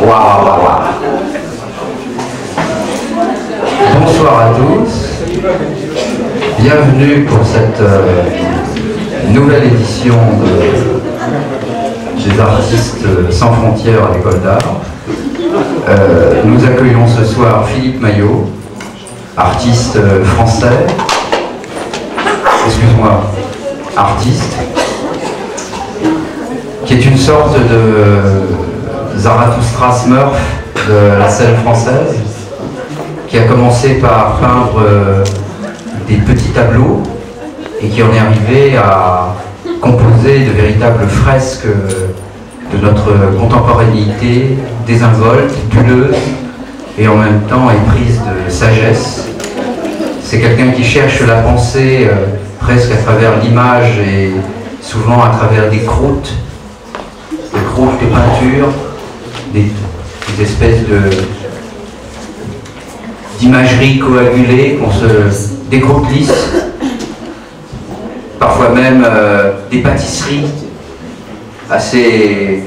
Waouh. Bonsoir à tous. Bienvenue pour cette nouvelle édition des artistes sans frontières à l'école d'art. Nous accueillons ce soir Philippe Maillot, artiste français, excuse-moi, artiste, qui est une sorte de Zarathustra Smurf de la scène française, qui a commencé par peindre des petits tableaux et qui en est arrivé à composer de véritables fresques de notre contemporanéité, désinvolte, bulleuse et en même temps éprise de sagesse. C'est quelqu'un qui cherche la pensée presque à travers l'image et souvent à travers des croûtes de peinture, des espèces d'imagerie coagulée qu'on se décroûte-lisse, parfois même des pâtisseries assez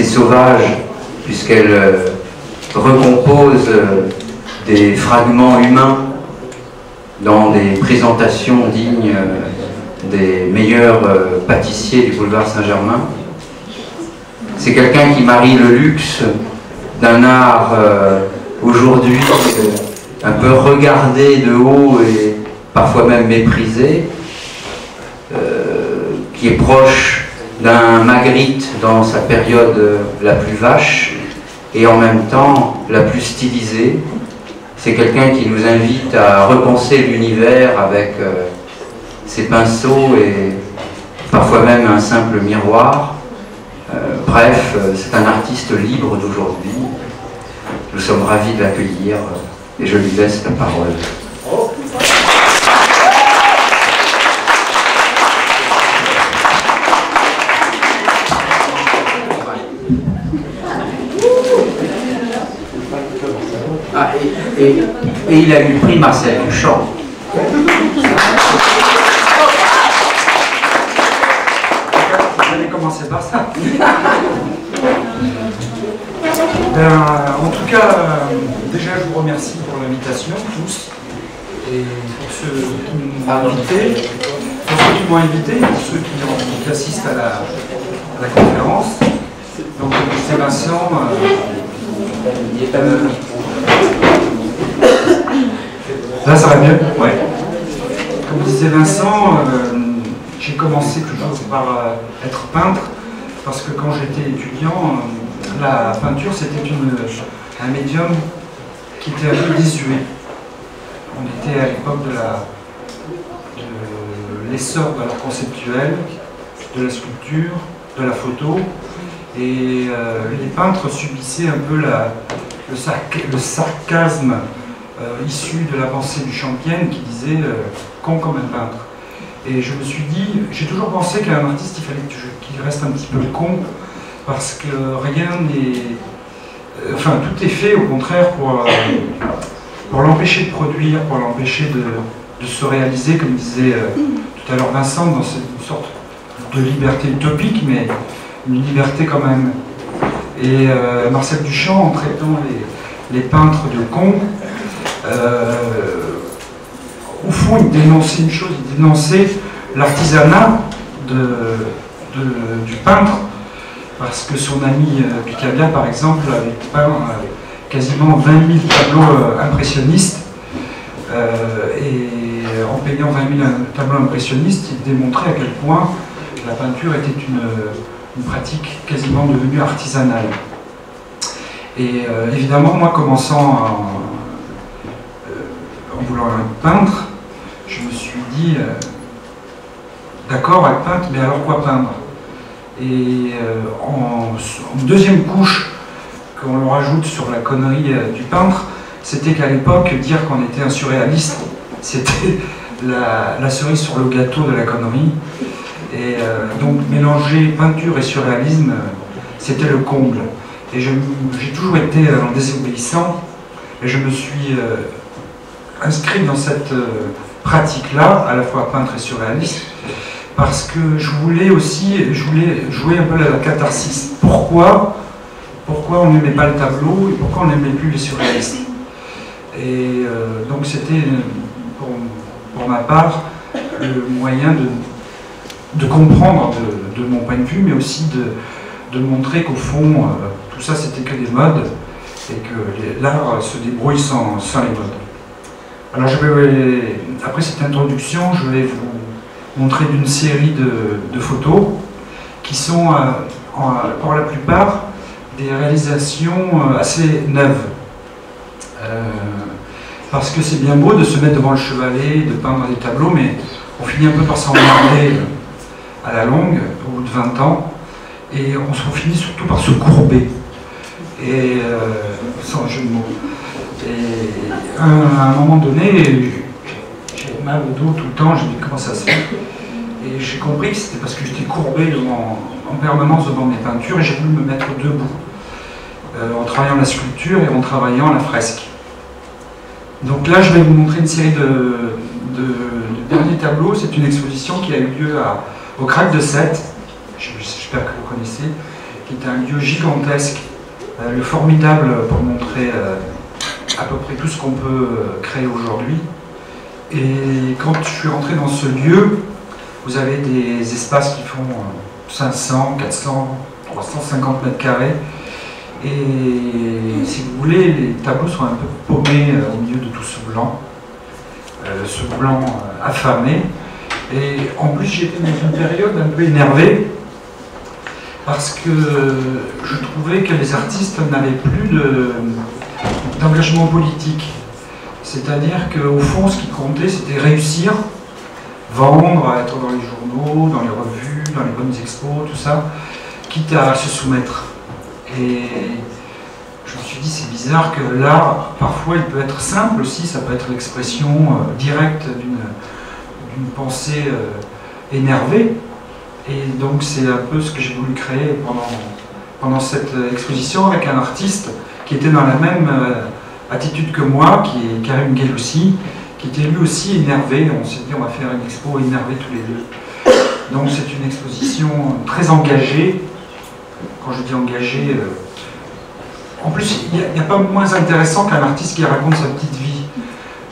sauvages, puisqu'elles recomposent des fragments humains dans des présentations dignes des meilleurs pâtissiers du boulevard Saint-Germain. C'est quelqu'un qui marie le luxe d'un art aujourd'hui un peu regardé de haut et parfois même méprisé, qui est proche d'un Magritte dans sa période la plus vache et en même temps la plus stylisée. C'est quelqu'un qui nous invite à repenser l'univers avec ses pinceaux et parfois même un simple miroir. Bref, c'est un artiste libre d'aujourd'hui. Nous sommes ravis de l'accueillir et je lui laisse la parole. Ah, et il a eu le prix Marcel Duchamp. J'allais commencer par ça. En tout cas, déjà je vous remercie pour l'invitation, tous, et pour ceux qui m'ont invité, pour ceux qui assistent à la conférence. Donc, c'est Vincent. Là, ça va mieux? Ouais. Comme disait Vincent, j'ai commencé toujours par être peintre, parce que quand j'étais étudiant, la peinture c'était un médium qui était un peu désuet. On était à l'époque de l'essor de l'art conceptuel, de la sculpture, de la photo, et les peintres subissaient un peu le sarcasme issu de la pensée duchampienne qui disait con comme un peintre. Et je me suis dit, j'ai toujours pensé qu'un artiste il fallait qu'il reste un petit peu con, parce que rien n'est... Enfin, tout est fait au contraire pour l'empêcher de produire, pour l'empêcher de se réaliser, comme disait tout à l'heure Vincent, dans une sorte de liberté utopique, mais une liberté quand même. Et Marcel Duchamp, en traitant les peintres de cons, au fond, il dénonçait une chose, il dénonçait l'artisanat du peintre, parce que son ami Picabia, par exemple, avait peint quasiment 20 000 tableaux impressionnistes, et en peignant 20 000 tableaux impressionnistes, il démontrait à quel point la peinture était une pratique quasiment devenue artisanale. Et évidemment, moi, commençant en voulant être peintre, je me suis dit, d'accord, être peintre, mais alors quoi peindre? Et en deuxième couche qu'on rajoute sur la connerie du peintre, c'était qu'à l'époque, dire qu'on était un surréaliste, c'était la cerise sur le gâteau de la connerie. Et donc mélanger peinture et surréalisme, c'était le comble. Et j'ai toujours été désobéissant, et je me suis inscrit dans cette pratique-là, à la fois peintre et surréaliste, parce que je voulais jouer un peu la catharsis. Pourquoi pourquoi on n'aimait pas le tableau et pourquoi on n'aimait plus les surréalistes. Et donc c'était, pour ma part, le moyen de comprendre de mon point de vue, mais aussi de montrer qu'au fond, tout ça c'était que des modes et que l'art se débrouille sans les modes. Alors après cette introduction, je vais vous montrer une série de photos qui sont pour la plupart des réalisations assez neuves. Parce que c'est bien beau de se mettre devant le chevalet, de peindre des tableaux, mais on finit un peu par s'emmerder à la longue, au bout de 20 ans, et on finit surtout par se courber, et sans jeu de mots. Et à un moment donné, j'ai mal au dos tout le temps, j'ai dit comment ça se fait. Et j'ai compris que c'était parce que j'étais courbé en permanence devant mes peintures et j'ai voulu me mettre debout, en travaillant la sculpture et en travaillant la fresque. Donc là, je vais vous montrer une série de derniers tableaux. C'est une exposition qui a eu lieu au Crac de Sète, j'espère que vous connaissez, qui est un lieu gigantesque, le formidable pour montrer à peu près tout ce qu'on peut créer aujourd'hui. Et quand je suis rentré dans ce lieu, vous avez des espaces qui font 500, 400, 350 mètres carrés. Et si vous voulez, les tableaux sont un peu paumés au milieu de tout ce blanc affamé. Et en plus, j'étais dans une période un peu énervée parce que je trouvais que les artistes n'avaient plus d'engagement politique. C'est-à-dire qu'au fond, ce qui comptait, c'était réussir, vendre, être dans les journaux, dans les revues, dans les bonnes expos, tout ça, quitte à se soumettre. Et je me suis dit, c'est bizarre que l'art, parfois, il peut être simple aussi, ça peut être l'expression directe d'une pensée énervée. Et donc, c'est un peu ce que j'ai voulu créer pendant cette exposition avec un artiste qui était dans la même attitude que moi, qui est Karim Guelloussi, qui était lui aussi énervé. On s'est dit, on va faire une expo énervée tous les deux. Donc, c'est une exposition très engagée. Quand je dis engagé, en plus, il n'y a pas moins intéressant qu'un artiste qui raconte sa petite vie.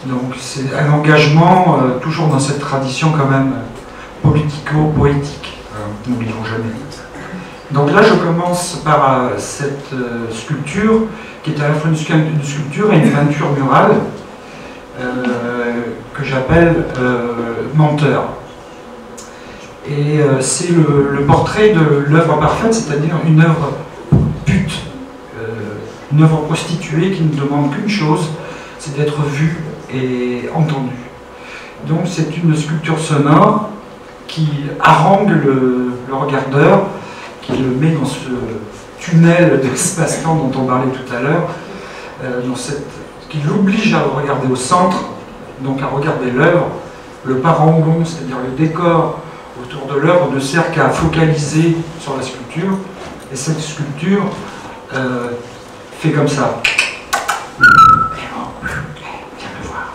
Donc c'est un engagement toujours dans cette tradition quand même politico-poétique, n'oublions jamais. Donc là, je commence par cette sculpture, qui est à la fois une sculpture et une peinture murale, que j'appelle Menteur. Et c'est le portrait de l'œuvre parfaite, c'est-à-dire une œuvre pute, une œuvre prostituée qui ne demande qu'une chose, c'est d'être vue et entendue. Donc c'est une sculpture sonore qui harangue le regardeur, qui le met dans ce tunnel d'espace-temps dont on parlait tout à l'heure, qui l'oblige à regarder au centre, donc à regarder l'œuvre, le parangon, c'est-à-dire le décor autour de l'œuvre ne sert qu'à focaliser sur la sculpture, et cette sculpture fait comme ça. Viens me voir.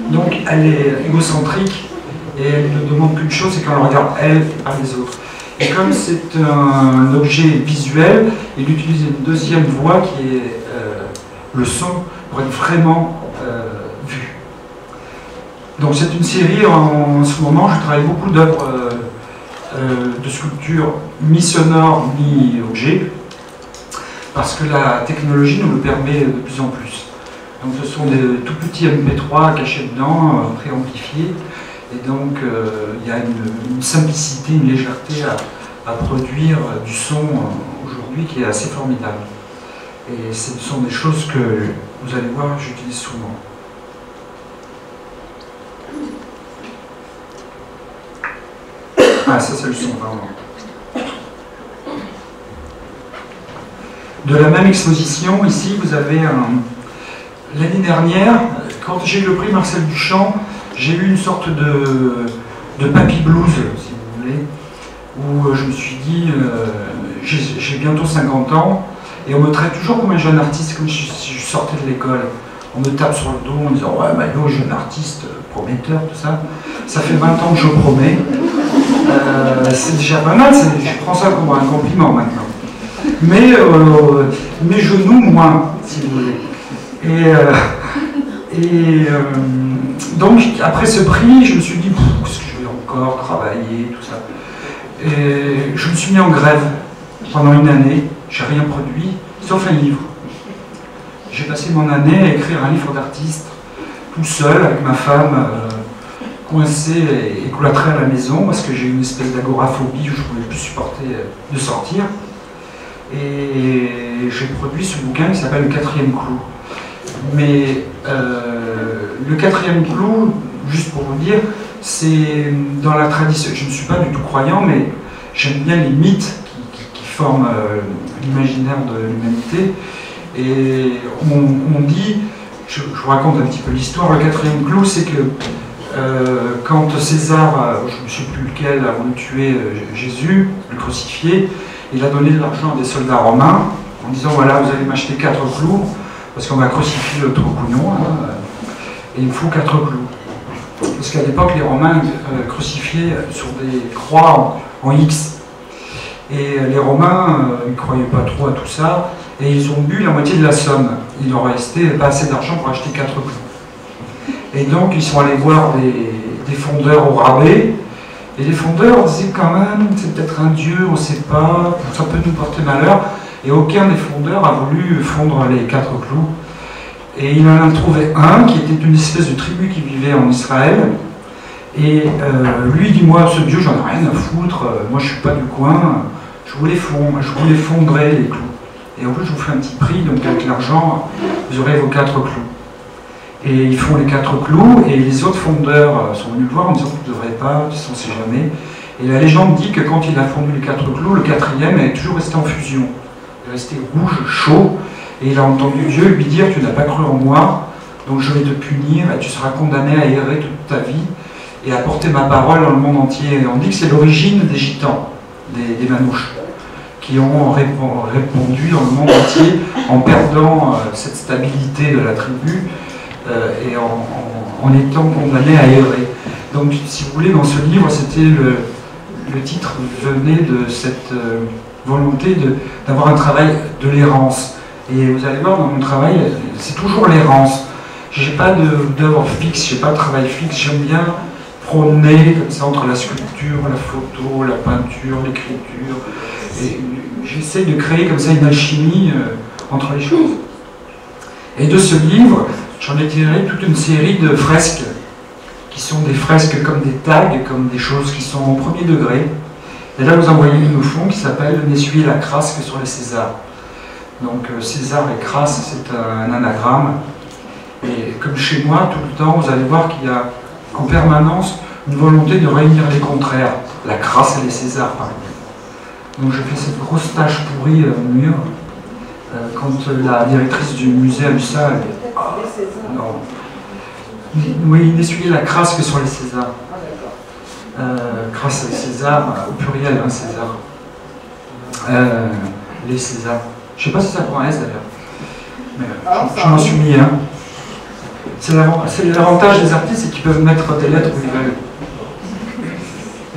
Donc elle est égocentrique et elle ne demande qu'une chose, c'est qu'on la regarde elle et pas les autres. Et comme c'est un objet visuel, il utilise une deuxième voie qui est le son pour être vraiment vu. Donc c'est une série, en ce moment je travaille beaucoup d'œuvres de sculpture mi-sonore, mi-objet, parce que la technologie nous le permet de plus en plus. Donc ce sont des tout petits MP3 cachés dedans, préamplifiés, et donc il y a une simplicité, une légèreté à produire du son aujourd'hui qui est assez formidable. Et ce sont des choses que, vous allez voir, j'utilise souvent. Ah, ça c'est le son, pardon. De la même exposition, ici, vous avez l'année dernière, quand j'ai eu le prix Marcel Duchamp, j'ai eu une sorte de papy blues, si vous voulez, où je me suis dit, j'ai bientôt 50 ans, et on me traite toujours comme un jeune artiste, comme si je sortais de l'école. On me tape sur le dos en disant « Ouais, Maillot, jeune artiste, prometteur, tout ça. » Ça fait 20 ans que je promets. C'est déjà pas mal, je prends ça comme un compliment maintenant. mais mes genoux moins, si vous voulez. Donc, après ce prix, je me suis dit, est-ce que je vais encore travailler, tout ça. Et je me suis mis en grève pendant une année, j'ai rien produit, sauf un livre. J'ai passé mon année à écrire un livre d'artiste, tout seul, avec ma femme, coincée et cloîtrée à la maison, parce que j'ai une espèce d'agoraphobie, je ne pouvais plus supporter de sortir. Et j'ai produit ce bouquin qui s'appelle Le Quatrième Clou. Mais le quatrième clou, juste pour vous dire, c'est dans la tradition, je ne suis pas du tout croyant, mais j'aime bien les mythes qui forment l'imaginaire de l'humanité. Et on dit, je vous raconte un petit peu l'histoire, le quatrième clou, c'est que quand César, je ne sais plus lequel, a voulu tuer Jésus, le crucifier, il a donné de l'argent à des soldats romains en disant voilà, vous allez m'acheter 4 clous parce qu'on va crucifier l'autre couillon, et il me faut 4 clous. Parce qu'à l'époque, les Romains crucifiaient sur des croix en X. Et les Romains, ils ne croyaient pas trop à tout ça, et ils ont bu la moitié de la somme. Il leur restait pas assez d'argent pour acheter 4 clous. Et donc, ils sont allés voir des fondeurs au rabais, et les fondeurs disaient quand même, c'est peut-être un dieu, on ne sait pas, ça peut nous porter malheur. Et aucun des fondeurs a voulu fondre les 4 clous. Et il en a trouvé un qui était une espèce de tribu qui vivait en Israël. Et lui dit, moi, ce dieu, j'en ai rien à foutre, moi je ne suis pas du coin, je voulais fondrer les clous. Et en plus, je vous fais un petit prix, donc avec l'argent, vous aurez vos 4 clous. Et ils font les 4 clous, et les autres fondeurs sont venus le voir en disant, vous ne devrez pas, on ne sait jamais. Et la légende dit que quand il a fondu les 4 clous, le 4e est toujours resté en fusion. Il est resté rouge, chaud, et il a entendu Dieu lui dire, tu n'as pas cru en moi, donc je vais te punir, et tu seras condamné à errer toute ta vie, et à porter ma parole dans le monde entier. Et on dit que c'est l'origine des gitans, des manouches, qui ont répondu dans le monde entier en perdant cette stabilité de la tribu, et en étant condamné à errer. Donc, si vous voulez, dans ce livre, c'était le titre venait de cette volonté d'avoir un travail de l'errance. Et vous allez voir, dans mon travail, c'est toujours l'errance. Je n'ai pas d'œuvre fixe, je n'ai pas de travail fixe. J'aime bien promener comme ça entre la sculpture, la photo, la peinture, l'écriture. Et j'essaie de créer comme ça une alchimie entre les choses. Et de ce livre, j'en ai tiré toute une série de fresques, qui sont des fresques comme des tags, comme des choses qui sont au premier degré. Et là, vous en voyez une au fond qui s'appelle « N'essuyer la crasse que sur les Césars ». Donc César et crasse, c'est un anagramme. Et comme chez moi, tout le temps, vous allez voir qu'il y a en permanence une volonté de réunir les contraires, la crasse et les Césars, par exemple. Donc je fais cette grosse tache pourrie au mur. Quand la directrice du musée a vu ça, elle dit « Ah, non. Oui, n'essuyer la crasse que sur les Césars. » Crasse et César, au pluriel, hein, César. Les Césars. Je ne sais pas si ça prend un S d'ailleurs. Mais je m'en suis mis un. C'est l'avantage des artistes, c'est qu'ils peuvent mettre des lettres où ils veulent.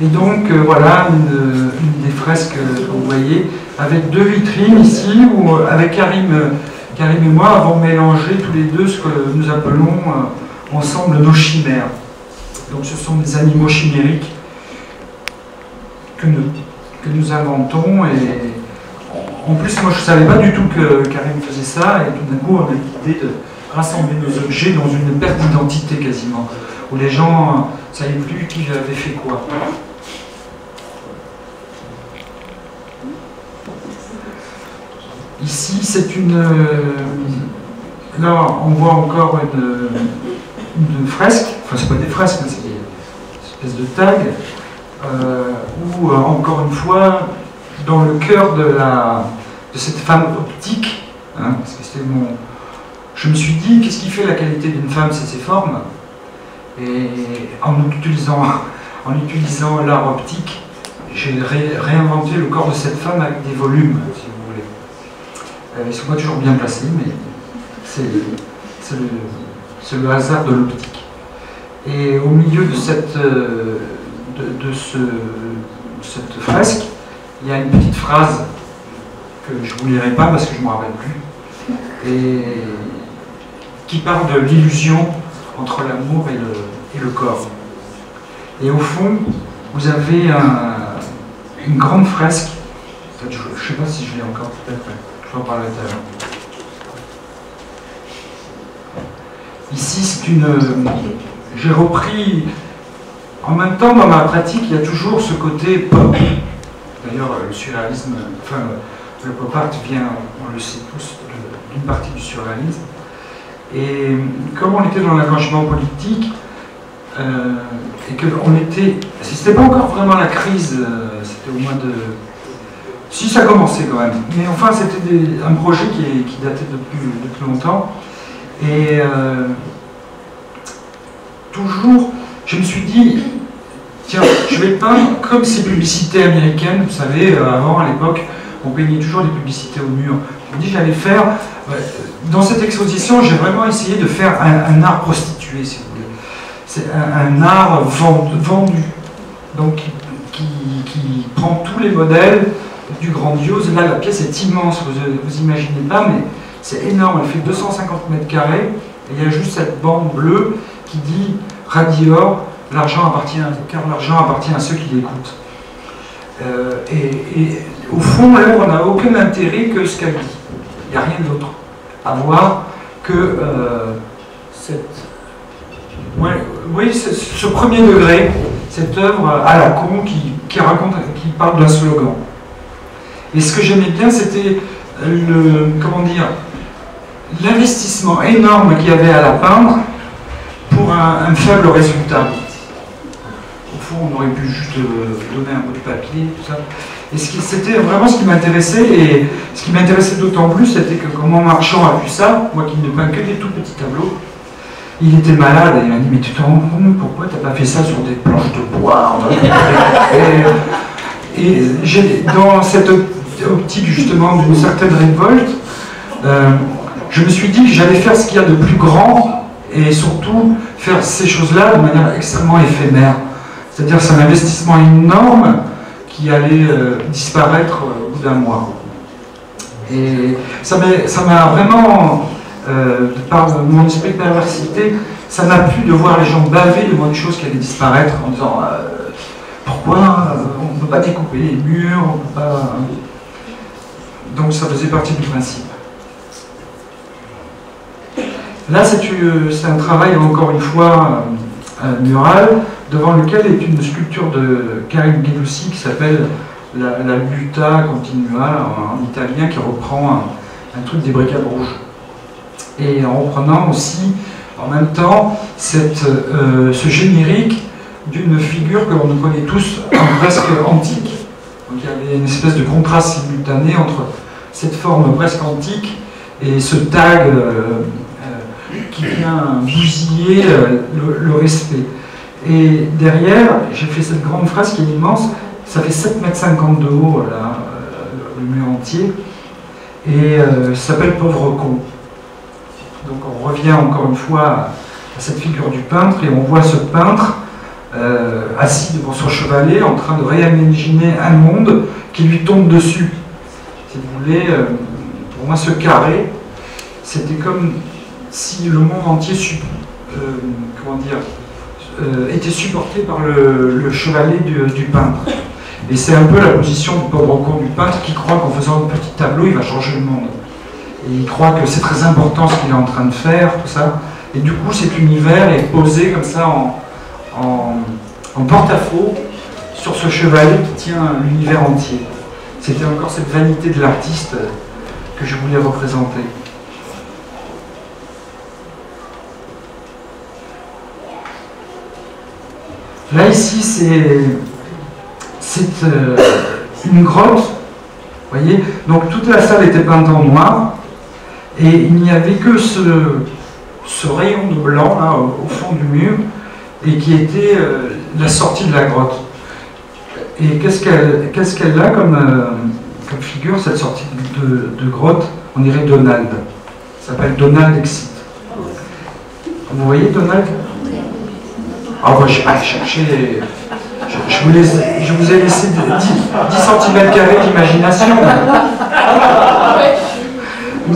Et donc voilà une des fresques que vous voyez, avec 2 vitrines ici, où avec Karim et moi avons mélangé tous les deux ce que nous appelons ensemble nos chimères. Donc ce sont des animaux chimériques que nous inventons. Et en plus, moi je ne savais pas du tout que Karim faisait ça, et tout d'un coup on a l'idée de rassembler nos objets dans une perte d'identité quasiment, où les gens ne savaient plus qui avait fait quoi. Ici, c'est une... Là, on voit encore une fresque, enfin c'est pas des fresques, mais c'est des espèces de tags, où encore une fois, dans le cœur de cette femme optique, hein, parce que c'était mon... Je me suis dit, qu'est-ce qui fait la qualité d'une femme? C'est ses formes. Et en utilisant l'art optique, j'ai réinventé le corps de cette femme avec des volumes, si vous voulez. Ils ne sont pas toujours bien placés, mais c'est le hasard de l'optique. Et au milieu de cette fresque, il y a une petite phrase que je ne vous lirai pas parce que je ne me rappelle plus, et qui parle de l'illusion entre l'amour et le corps. Et au fond, vous avez une grande fresque, je ne sais pas si je l'ai encore, peut-être, je vais en parler tout à l'heure. Ici, c'est une... J'ai repris... En même temps, dans ma pratique, il y a toujours ce côté pop. D'ailleurs, le surréalisme, enfin, le pop art vient, on le sait tous, d'une partie du surréalisme. Et comme on était dans l'engagement politique, et qu'on était... C'était pas encore vraiment la crise, c'était au mois de... Si, ça commençait quand même. Mais enfin, c'était un projet qui datait depuis longtemps. Et toujours, je me suis dit, tiens, je vais peindre comme ces publicités américaines, vous savez, avant, à l'époque, on peignait toujours des publicités au mur. Je me dis, j'allais faire, dans cette exposition, j'ai vraiment essayé de faire un art prostitué, si vous voulez. C'est un art vendu, donc qui prend tous les modèles du grandiose. Là, la pièce est immense, vous imaginez pas, mais c'est énorme, elle fait 250 mètres carrés, et il y a juste cette bande bleue qui dit « Radior, car l'argent appartient à ceux qui l'écoutent ». Et au fond, l'œuvre n'a aucun intérêt que ce qu'elle dit. Il n'y a rien d'autre à voir que ce premier degré, cette œuvre à la con qui parle d'un slogan. Et ce que j'aimais bien, c'était l'investissement énorme qu'il y avait à la peindre pour un faible résultat. Au fond, on aurait pu juste donner un bout de papier, tout ça. Et c'était vraiment ce qui m'intéressait, et ce qui m'intéressait d'autant plus, c'était que comment Marchand a vu ça, moi qui ne peins que des tout petits tableaux, il était malade, et il m'a dit « Mais tu te rends compte, pourquoi tu n'as pas fait ça sur des planches de bois ?» Et dans cette optique justement d'une certaine révolte, je me suis dit que j'allais faire ce qu'il y a de plus grand, et surtout faire ces choses-là de manière extrêmement éphémère. C'est-à-dire c'est un investissement énorme qui allait disparaître au bout d'un mois. Et ça m'a vraiment, par mon esprit de perversité, ça m'a plu de voir les gens baver devant une chose qui allait disparaître en disant pourquoi on ne peut pas découper les murs, on peut pas... Donc ça faisait partie du principe. Là, c'est un travail, encore une fois, mural, devant lequel est une sculpture de Karim Ghenoussi qui s'appelle la Luta Continua en italien, qui reprend un truc des bricades rouges. Et en reprenant aussi, en même temps, ce générique d'une figure que l'on connaît tous en presque antique. Donc il y avait une espèce de contraste simultané entre cette forme presque antique et ce tag qui vient bousiller le respect. Et derrière, j'ai fait cette grande phrase qui est immense, ça fait 7,50 m de haut, là, le mur entier, et ça s'appelle Pauvre con. Donc on revient encore une fois à cette figure du peintre, et on voit ce peintre assis devant son chevalet, en train de réimaginer un monde qui lui tombe dessus. Si vous voulez, pour moi ce carré, c'était comme si le monde entier était supporté par le chevalet du peintre. Et c'est un peu la position du pauvre con du peintre qui croit qu'en faisant un petit tableau, il va changer le monde. Et il croit que c'est très important ce qu'il est en train de faire, tout ça. Et du coup, cet univers est posé comme ça en porte-à-faux sur ce chevalet qui tient l'univers entier. C'était encore cette vanité de l'artiste que je voulais représenter. Là, ici, c'est une grotte, vous voyez. Donc toute la salle était peinte en noir, et il n'y avait que ce rayon de blanc, là, au fond du mur, et qui était la sortie de la grotte. Et qu'est-ce qu'elle a comme figure, cette sortie de grotte? On dirait Donald. Ça s'appelle Donald Exit. Vous voyez Donald? Ah, moi, j'ai cherché. Je vous ai laissé 10 cm² d'imagination.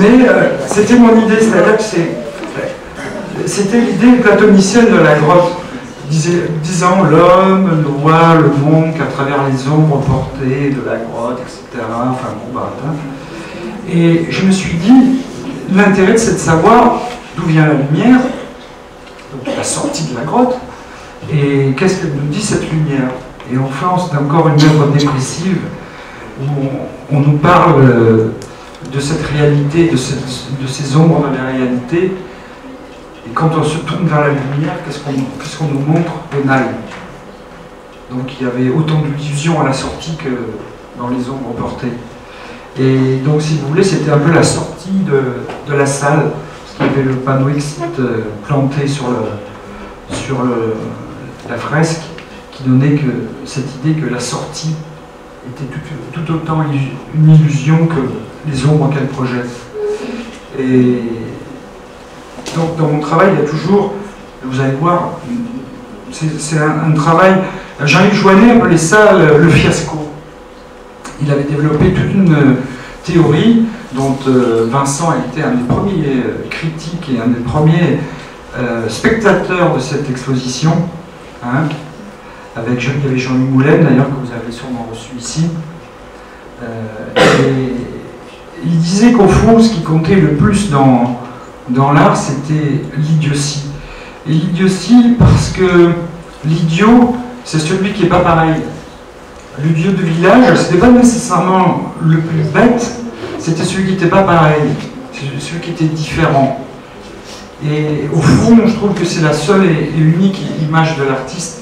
Mais c'était mon idée, c'est-à-dire que c'était l'idée platonicienne de la grotte, disant l'homme ne voit le monde qu'à travers les ombres portées de la grotte, etc. Enfin bon, bah, et je me suis dit, l'intérêt c'est de savoir d'où vient la lumière, donc la sortie de la grotte, et qu'est-ce que nous dit cette lumière. Et enfin, c'est encore une œuvre dépressive où on nous parle de cette réalité, de ces ombres dans la réalité. Et quand on se tourne vers la lumière, qu'est-ce qu'on nous montre? Pénal. Donc il y avait autant d'illusions à la sortie que dans les ombres portées. Et donc, si vous voulez, c'était un peu la sortie de la salle, parce qu'il y avait le panneau exit planté sur la fresque, qui donnait cette idée que la sortie était tout autant une illusion que les ombres qu'elle projette. Et donc, dans mon travail, il y a toujours, vous allez voir, c'est un travail. Jean-Yves Joannet appelait ça le fiasco. Il avait développé toute une théorie dont Vincent a été un des premiers critiques et un des premiers spectateurs de cette exposition. Hein, il y avait Jean-Louis Moulin, d'ailleurs, que vous avez sûrement reçu ici. Et il disait qu'au fond, ce qui comptait le plus dans l'art, c'était l'idiotie. Et l'idiotie, parce que l'idiot, c'est celui qui n'est pas pareil. L'idiot de village, c'était pas nécessairement le plus bête, c'était celui qui n'était pas pareil, celui qui était différent. Et au fond, je trouve que c'est la seule et unique image de l'artiste.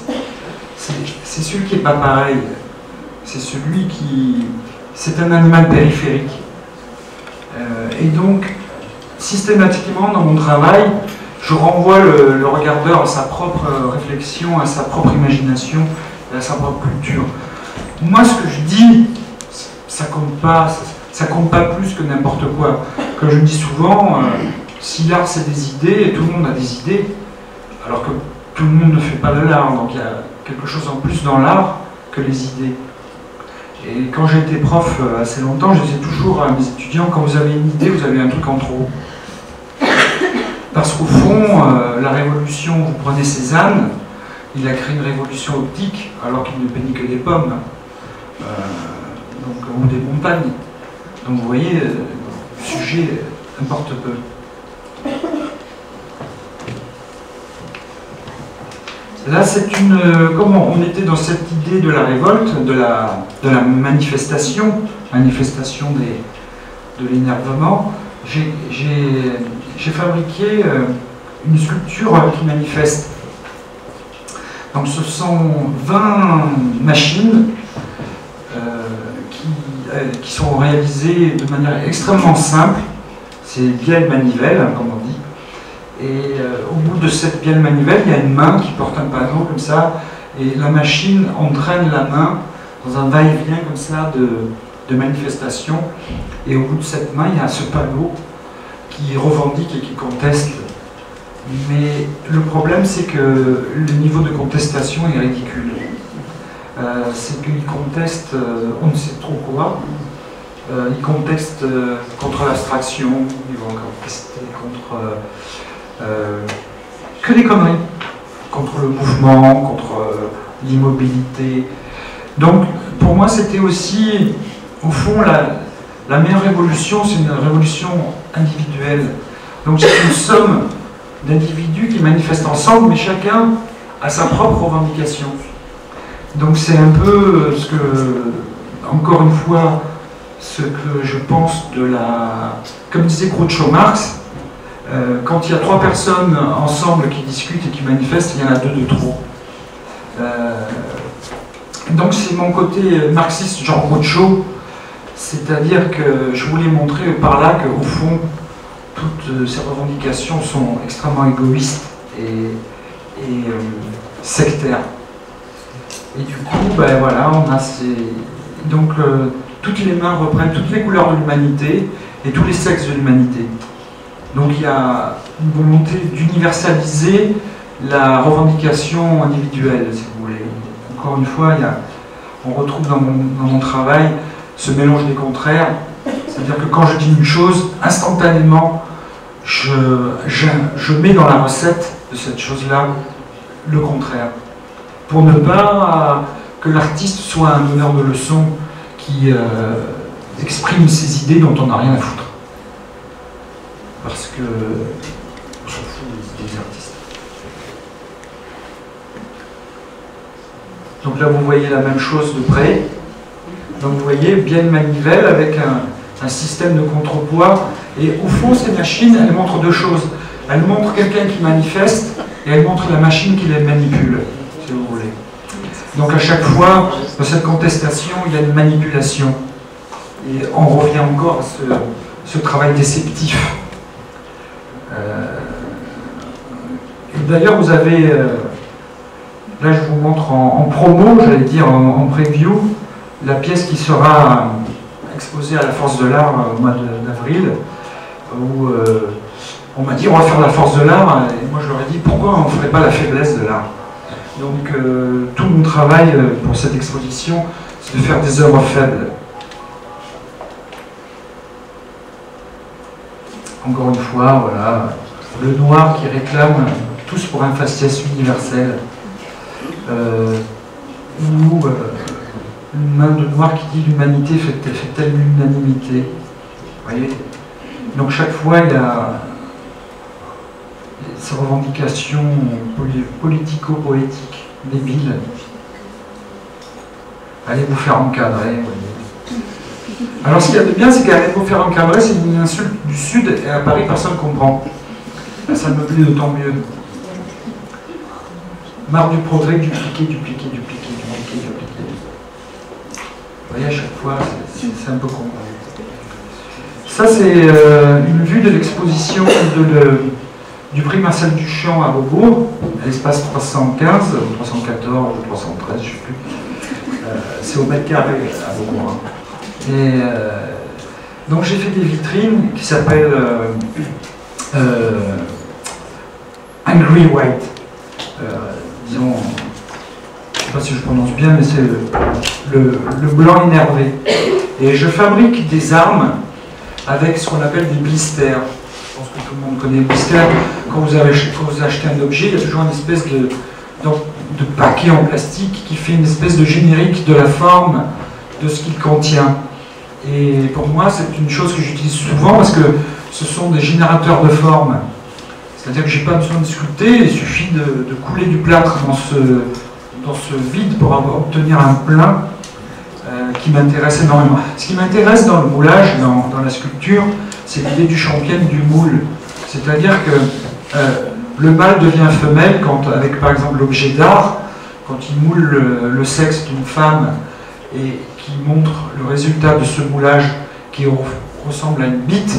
C'est celui qui n'est pas pareil. C'est celui qui... C'est un animal périphérique. Et donc, systématiquement, dans mon travail, je renvoie le regardeur à sa propre réflexion, à sa propre imagination, et à sa propre culture. Moi, ce que je dis, ça compte pas plus que n'importe quoi. Comme je dis souvent, si l'art c'est des idées, et tout le monde a des idées, alors que tout le monde ne fait pas de l'art, donc il y a quelque chose en plus dans l'art que les idées. Et quand j'ai été prof assez longtemps, je disais toujours à mes étudiants, quand vous avez une idée, vous avez un truc en trop. Parce qu'au fond, la révolution, vous prenez Cézanne, il a créé une révolution optique, alors qu'il ne peignait que des pommes. Ou des montagnes. Donc vous voyez, le sujet importe peu. Là, c'est comment on était dans cette idée de la révolte, de la manifestation de l'énervement. J'ai fabriqué une sculpture qui manifeste. Donc ce sont 20 machines qui sont réalisées de manière extrêmement simple. C'est bielle manivelle, comme on dit. Et au bout de cette bielle manivelle, il y a une main qui porte un panneau comme ça, et la machine entraîne la main dans un va-et-vient comme ça de manifestation. Et au bout de cette main, il y a ce panneau qui revendique et qui conteste. Mais le problème, c'est que le niveau de contestation est ridicule. C'est qu'il conteste, on ne sait trop quoi. Il conteste contre l'abstraction, ils vont contester contre que des conneries, contre le mouvement, contre l'immobilité. Donc, pour moi, c'était aussi, au fond, la meilleure révolution, c'est une révolution individuelle. Donc, c'est une somme d'individus qui manifestent ensemble, mais chacun a sa propre revendication. Donc c'est un peu ce que, encore une fois, ce que je pense de la... Comme disait Groucho Marx, quand il y a 3 personnes ensemble qui discutent et qui manifestent, il y en a 2 de trop. Donc c'est mon côté marxiste, genre Groucho, c'est-à-dire que je voulais montrer par là qu'au fond, toutes ces revendications sont extrêmement égoïstes et sectaires. Et du coup, ben voilà, on a ces... Donc, toutes les mains reprennent toutes les couleurs de l'humanité et tous les sexes de l'humanité. Donc, il y a une volonté d'universaliser la revendication individuelle, si vous voulez. Encore une fois, on retrouve dans mon travail ce mélange des contraires, C'est-à-dire que quand je dis une chose, instantanément, je mets dans la recette de cette chose-là le contraire. Pour ne pas que l'artiste soit un donneur de leçons qui exprime ses idées dont on n'a rien à foutre. Parce que on s'en fout des idées des artistes. Donc là, vous voyez la même chose de près. Donc vous voyez bien une manivelle avec un système de contrepoids. Et au fond, ces machines, elles montrent deux choses. Elles montrent quelqu'un qui manifeste et elles montrent la machine qui les manipule, si vous voulez. Donc à chaque fois, dans cette contestation, il y a une manipulation. Et on revient encore à ce travail déceptif. Et d'ailleurs, vous avez... là, je vous montre en promo, j'allais dire en preview, la pièce qui sera exposée à la Force de l'Art au mois d'avril, où on m'a dit on va faire la Force de l'Art, et moi je leur ai dit pourquoi on ne ferait pas la faiblesse de l'art. Donc tout mon travail pour cette exposition, c'est de faire des œuvres faibles. Encore une fois, voilà, le noir qui réclame tous pour un faciès universel. Ou une main de noir qui dit l'humanité fait-elle l'unanimité. Vous voyez. Donc chaque fois il y a ces revendications politico-poétiques débiles. Allez vous faire encadrer. Alors ce qu'il y a de bien, c'est qu'aller vous faire encadrer, c'est une insulte du Sud et à Paris personne ne comprend. Ça me plaît d'autant mieux. Marre du progrès, dupliquer. Vous voyez, à chaque fois, c'est un peu con. Ça, c'est une vue de l'exposition du prix Marcel Duchamp à Beaubourg, à l'espace 315, ou 314, ou 313, je ne sais plus. C'est au mètre carré à Beaubourg. Et donc, j'ai fait des vitrines qui s'appellent Angry White. Disons, je ne sais pas si je prononce bien, mais c'est le blanc énervé. Et je fabrique des armes avec ce qu'on appelle des blisters. Je pense que tout le monde connaît les blisters. Quand vous achetez un objet, il y a toujours une espèce de paquet en plastique qui fait une espèce de générique de la forme de ce qu'il contient. Et pour moi, c'est une chose que j'utilise souvent parce que ce sont des générateurs de forme. C'est-à-dire que je n'ai pas besoin de sculpter, il suffit de couler du plâtre dans ce vide pour obtenir un plein qui m'intéresse énormément. Ce qui m'intéresse dans le moulage, dans la sculpture, c'est l'idée du champienne du moule. C'est-à-dire que le mâle devient femelle quand, avec par exemple l'objet d'art, quand il moule le sexe d'une femme et qui montre le résultat de ce moulage qui ressemble à une bite.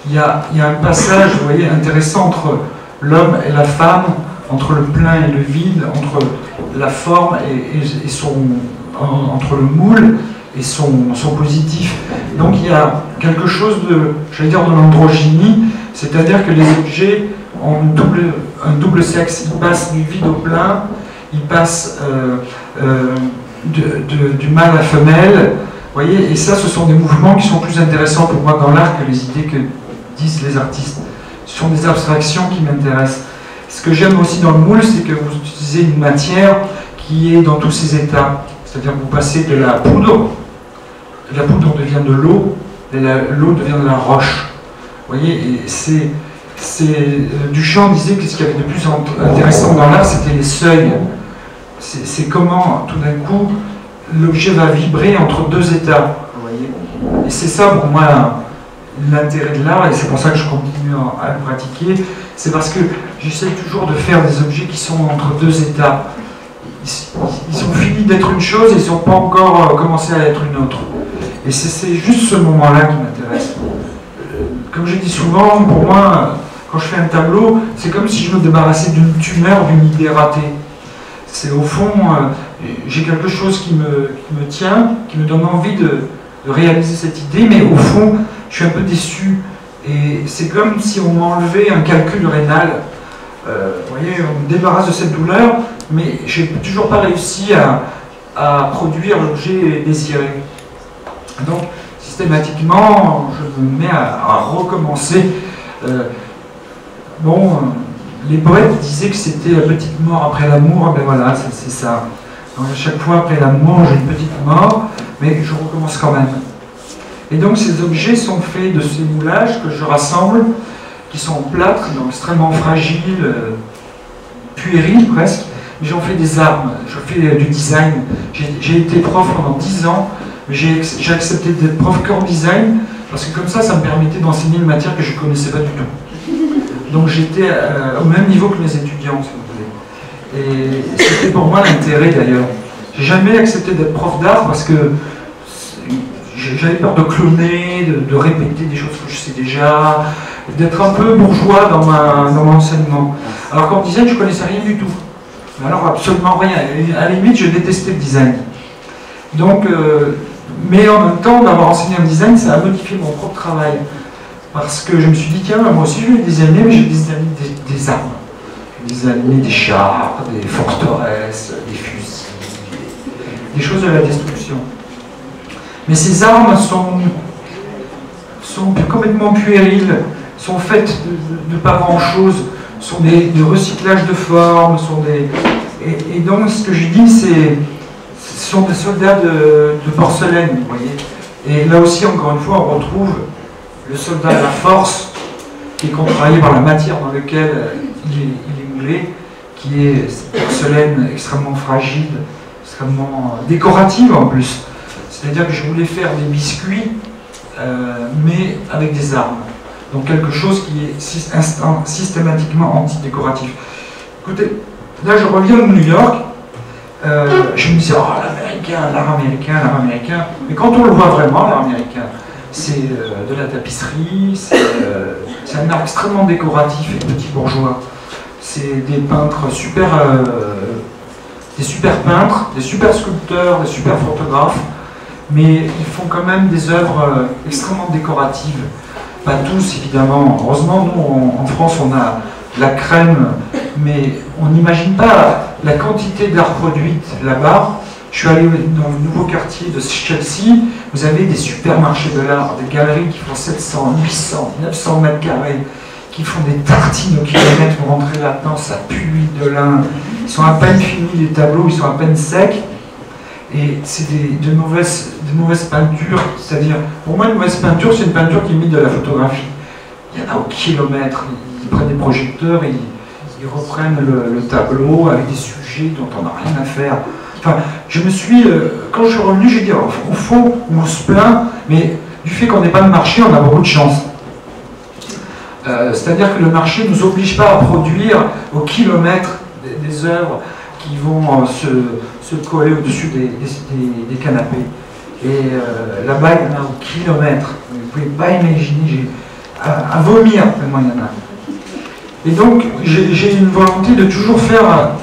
Il y a un passage, vous voyez, intéressant entre l'homme et la femme, entre le plein et le vide, entre la forme et entre le moule et son positif. Donc il y a quelque chose de, j'allais dire, de l'androgynie, c'est-à-dire que les objets ont un double sexe. Ils passent du vide au plein, ils passent du mâle à la femelle. Vous voyez, et ça, ce sont des mouvements qui sont plus intéressants pour moi dans l'art que les idées que disent les artistes. Ce sont des abstractions qui m'intéressent. Ce que j'aime aussi dans le moule, c'est que vous utilisez une matière qui est dans tous ses états. C'est-à-dire que vous passez de la poudre devient de l'eau, et l'eau devient de la roche. Vous voyez, et Duchamp disait que ce qu'il y avait de plus intéressant dans l'art, c'était les seuils. C'est comment, tout d'un coup, l'objet va vibrer entre deux états. Vous voyez. Et c'est ça, pour moi, l'intérêt de l'art, et c'est pour ça que je continue à le pratiquer, c'est parce que j'essaie toujours de faire des objets qui sont entre deux états. Ils ont fini d'être une chose et ils n'ont pas encore commencé à être une autre. Et c'est juste ce moment-là qui m'intéresse. Comme je dis souvent, pour moi, quand je fais un tableau, c'est comme si je me débarrassais d'une tumeur, d'une idée ratée. C'est au fond, j'ai quelque chose qui me tient, qui me donne envie de réaliser cette idée, mais au fond, je suis un peu déçu. Et c'est comme si on m'enlevait un calcul rénal. Vous voyez, on me débarrasse de cette douleur, mais je n'ai toujours pas réussi à produire l'objet désiré. Donc, systématiquement, je me mets à recommencer. Les poètes disaient que c'était la petite mort après l'amour, ben voilà, c'est ça. Donc à chaque fois après l'amour, j'ai une petite mort, mais je recommence quand même. Et donc ces objets sont faits de ces moulages que je rassemble, qui sont en plâtre, donc extrêmement fragiles, puérils presque, mais j'en fais des armes, je fais du design. J'ai été prof pendant 10 ans, mais j'ai accepté d'être prof core design, parce que comme ça me permettait d'enseigner une matière que je ne connaissais pas du tout. Donc j'étais au même niveau que mes étudiants, si vous voulez. Et c'était pour moi l'intérêt d'ailleurs. J'ai jamais accepté d'être prof d'art parce que j'avais peur de cloner, de répéter des choses que je sais déjà, d'être un peu bourgeois dans mon enseignement. Alors qu'en design, je ne connaissais rien du tout. Alors absolument rien. À la limite, je détestais le design. Donc, mais en même temps, d'avoir enseigné un design, ça a modifié mon propre travail. Parce que je me suis dit, tiens, moi aussi je vais designer, mais je vais designer des armes. Je vais designer des chars, des forteresses, des fusils, des choses de la destruction. Mais ces armes sont complètement puériles, sont faites de pas grand-chose, sont des recyclages de formes, et donc ce que je dis, ce sont des soldats de porcelaine, vous voyez. Et là aussi, encore une fois, on retrouve le soldat de la force, qui est contrarié par la matière dans laquelle il est moulé, qui est cette porcelaine extrêmement fragile, extrêmement décorative en plus. C'est-à-dire que je voulais faire des biscuits, mais avec des armes. Donc quelque chose qui est systématiquement antidécoratif. Écoutez, là je reviens de New York, je me disais, oh l'art américain, mais quand on le voit vraiment, l'art américain, c'est de la tapisserie, c'est un art extrêmement décoratif et petit bourgeois. C'est des peintres des super peintres, des super sculpteurs, des super photographes, mais ils font quand même des œuvres extrêmement décoratives. Pas tous, évidemment. Heureusement, nous, en France, on a la crème, mais on n'imagine pas la quantité d'art produite là-bas. Je suis allé dans le nouveau quartier de Chelsea, vous avez des supermarchés de l'art, des galeries qui font 700, 800, 900 mètres carrés, qui font des tartines au kilomètre, vous rentrez là-dedans, ça pue de lin. Ils sont à peine finis, les tableaux, ils sont à peine secs. Et c'est de mauvaises peintures, c'est-à-dire, pour moi, une mauvaise peinture, c'est une peinture qui imite de la photographie. Il y en a au kilomètre, ils prennent des projecteurs et ils reprennent le tableau avec des sujets dont on n'a rien à faire. Enfin, quand je suis revenu, j'ai dit, au fond, on se plaint, mais du fait qu'on n'ait pas de marché, on a beaucoup de chance. C'est-à-dire que le marché ne nous oblige pas à produire au kilomètre des œuvres qui vont se coller au-dessus des canapés. Et là-bas, il y en a au kilomètre. Vous ne pouvez pas imaginer, à vomir tellement il y en a. Et donc, j'ai une volonté de toujours faire